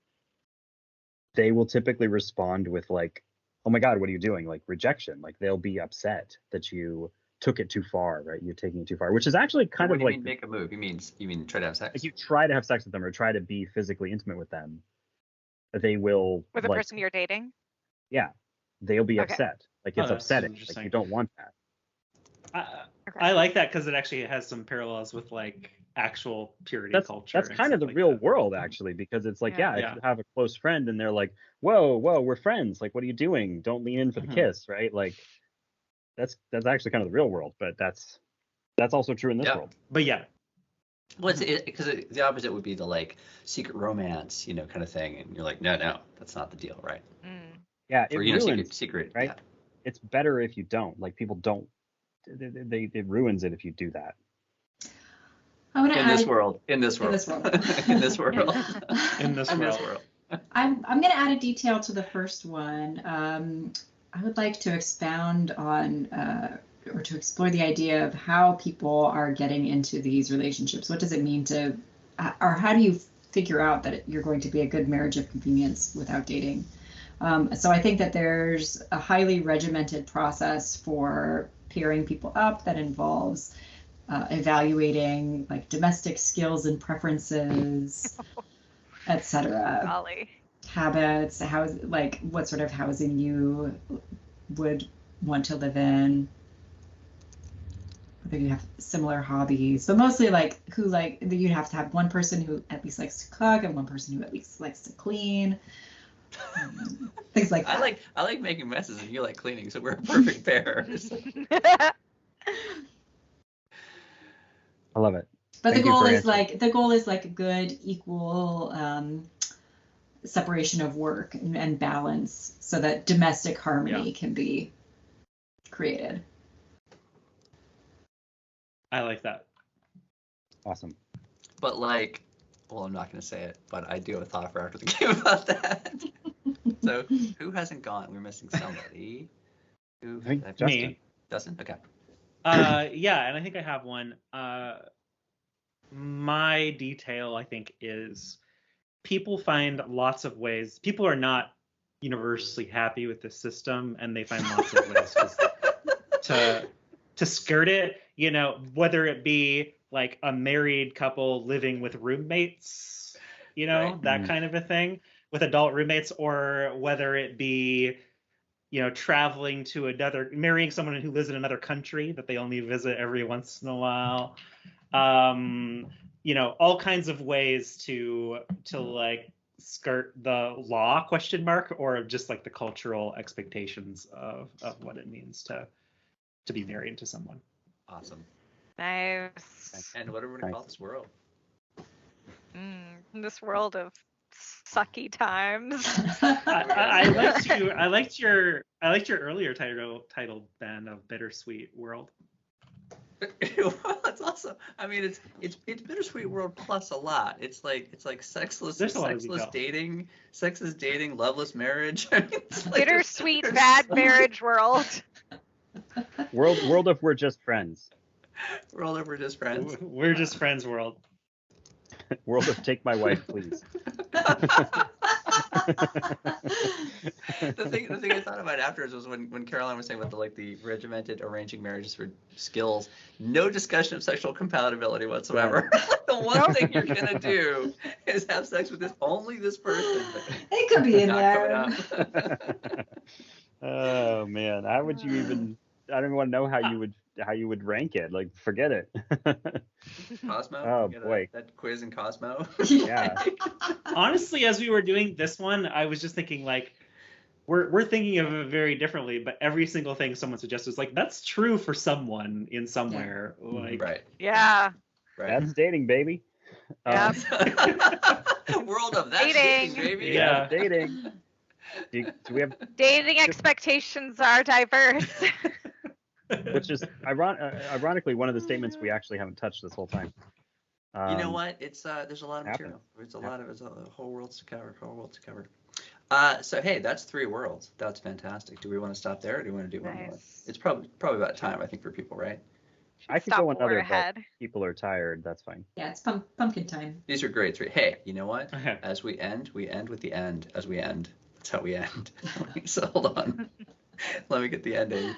they will typically respond with like, oh my God, what are you doing? Like rejection. Like they'll be upset that you took it too far, right? You're taking it too far, which is actually kind What of do you like mean make a move? You mean try to have sex? like you try to have sex with them or try to be physically intimate with them, they will With the like, person you're dating? yeah, they'll be Okay. upset. Like Oh, it's that's upsetting. Like interesting. you don't want that. Okay. I like that because it actually has some parallels with like actual purity culture. That's and kind of stuff the like real that. world, actually, because it's like, Yeah. if Yeah. you have a close friend and they're like, whoa, we're friends. Like, what are you doing? Don't lean in for the Mhm. kiss, right? Like, that's actually kind of the real world, but that's also true in this Yeah. world. But yeah, Well, because the opposite would be the like secret romance, kind of thing, and you're like, no, that's not the deal, right? Mm. Yeah, it Or ruins, secret, right? yeah. It's better if you don't. Like, people don't. It ruins it if you do that. I want to In add this world, in this world. in this world, in this world. I'm going to add a detail to the first one. I would like to expound on or to explore the idea of how people are getting into these relationships. What does it mean to, or how do you figure out that you're going to be a good marriage of convenience without dating? So I think that there's a highly regimented process for pairing people up that involves evaluating like domestic skills and preferences, etc. Golly. Habits, like what sort of housing you would want to likes whether you have similar hobbies, but mostly like you'd have to have one person who at least likes to cook and one person who at least likes to clean. Things like that. I like making messes and you like cleaning, so we're a perfect pair. I love it. But Thank the you goal for is answering. like a good equal separation of work and balance so that domestic harmony can be created. I like that. Awesome. But like, well, I'm not going to say it, but I do have a thought for after the game about that. So who hasn't gone? We're missing somebody. I think Me. Justin. Justin? Okay. Yeah, and I think I have one. My detail, I think, is people find lots of ways. People are not universally happy with the system, and they find lots of ways to skirt it. Whether it be like a married couple living with roommates, Right. that kind of a thing with adult roommates, or whether it be traveling to marrying someone who lives in another country that they only visit every once in a while. All kinds of ways to like skirt the law ? Or just like the cultural expectations of what it means to be married to someone. Awesome. Nice. And what are we going to call this world? In this world of sucky times. I liked your earlier title, Ben, of Bittersweet World. That's awesome. I mean, it's Bittersweet World plus a lot. It's like sexless dating, loveless marriage. I mean, it's like Bittersweet bad marriage world. World of we're just friends. World of we're just friends. We're just friends world. World of take my wife, please. The thing I thought about afterwards was when Caroline was saying about the regimented arranging marriages for skills, no discussion of sexual compatibility whatsoever. The one thing you're gonna do is have sex with only this person. It could be in there. Oh man, how would you even? I don't even want to know how you would rank it. Like, forget it. Cosmo. Oh boy, that quiz in Cosmo. Yeah. Honestly, as we were doing this one, I was just thinking like, we're thinking of it very differently, but every single thing someone suggests is like, that's true for someone in somewhere. Yeah. Like, Right. Yeah. Right. That's dating, baby. Yep. World of that Dating. baby. Yeah. Dating. Do we have? Dating expectations are diverse. Which is ironically one of the statements we actually haven't touched this whole time. You know what? It's there's a lot of material. There's a whole world to cover. So hey, that's 3 worlds. That's fantastic. Do we want to stop there, or do we want to do one more? It's probably about time, I think, for people, right? I could go another, but people are tired. That's fine. Yeah, it's pumpkin time. These are great 3. Hey, you know what? Okay. As we end with the end. As we end, that's how we end. So hold on. Let me get the ending.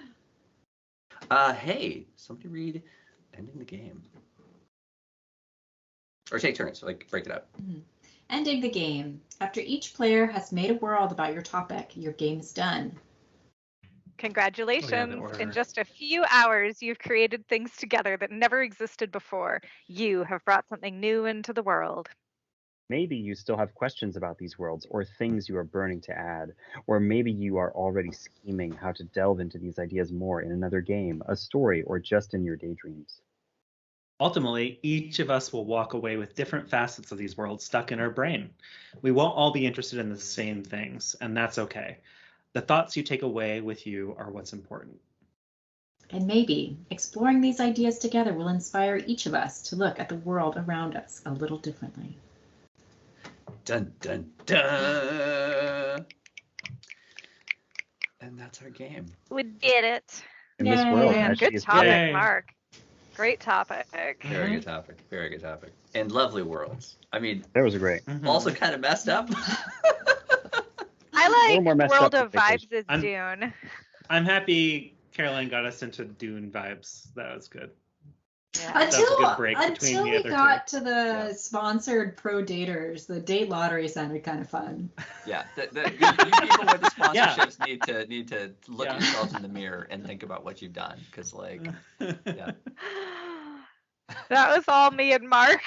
Hey, somebody read ending the game. Or take turns, so like break it up. Ending the game. After each player has made a world about your topic, your game is done. Congratulations. In order. just a few hours, you've created things together that never existed before. You have brought something new into the world. Maybe you still have questions about these worlds or things you are burning to add, or maybe you are already scheming how to delve into these ideas more in another game, a story, or just in your daydreams. Ultimately, each of us will walk away with different facets of these worlds stuck in our brain. We won't all be interested in the same things, and that's okay. The thoughts you take away with you are what's important. And maybe exploring these ideas together will inspire each of us to look at the world around us a little differently. Dun, dun, dun. And that's our game. We did it. In this world, Yay. Man, actually, good is topic, Yay. Mark. Great topic. Very good topic. Very good topic. And lovely worlds. I mean, that was great. Mhm. also kind of messed up. I little like more messed World up of than Vibes Vacation. as Dune. I'm happy Caroline got us into Dune vibes. That was good. Yeah. That's a good break between Until the we other got to the Yeah. sponsored pro daters, the date lottery sounded kind of fun. Yeah, you people with the sponsorships need to look at yourselves in the mirror and think about what you've done, because yeah. That was all me and Mark.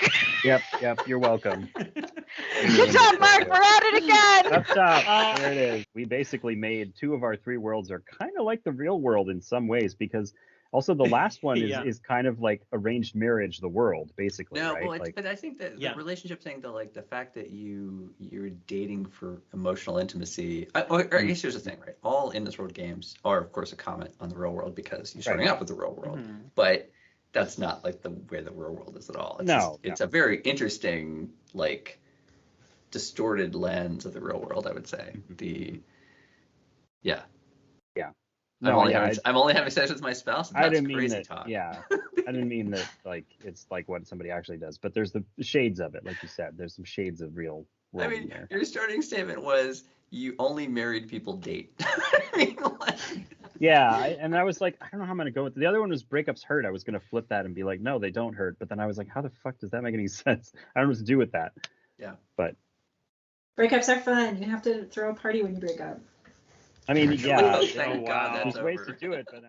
Yep, you're welcome. Good job, Mark. We're at it again. Up top, there it is. We basically made 2 of our 3 worlds are kind of like the real world in some ways, because also the last one is, Yeah. is kind of like arranged marriage, the world, basically, No, right? well, Like, but I think that Yeah. the relationship thing, the fact that you're dating for emotional intimacy, or I guess here's the thing, right? All in this world games are, of course, a comment on the real world because you're starting out with the real world, Mhm. but that's not like the way the real world is at all. It's No, it's a very interesting, like, distorted lens of the real world, I would say. no, I'm only having sex with my spouse. I That's didn't mean crazy that. talk. Yeah, I didn't mean that. Like it's like what somebody actually does, but there's the shades of it, like you said. There's some shades of real world I in mean, there. your starting statement was you only married people date. I mean, like, Yeah, and I was like, I don't know how I'm gonna go with the other one was breakups hurt. I was gonna flip that and be like, no, they don't hurt. But then I was like, how the fuck does that make any sense? I don't know what to do with that. Yeah. But Breakups are fun. You have to throw a party when you break up. I mean, yeah, Thank God wow. that's there's ways over. to do it, but.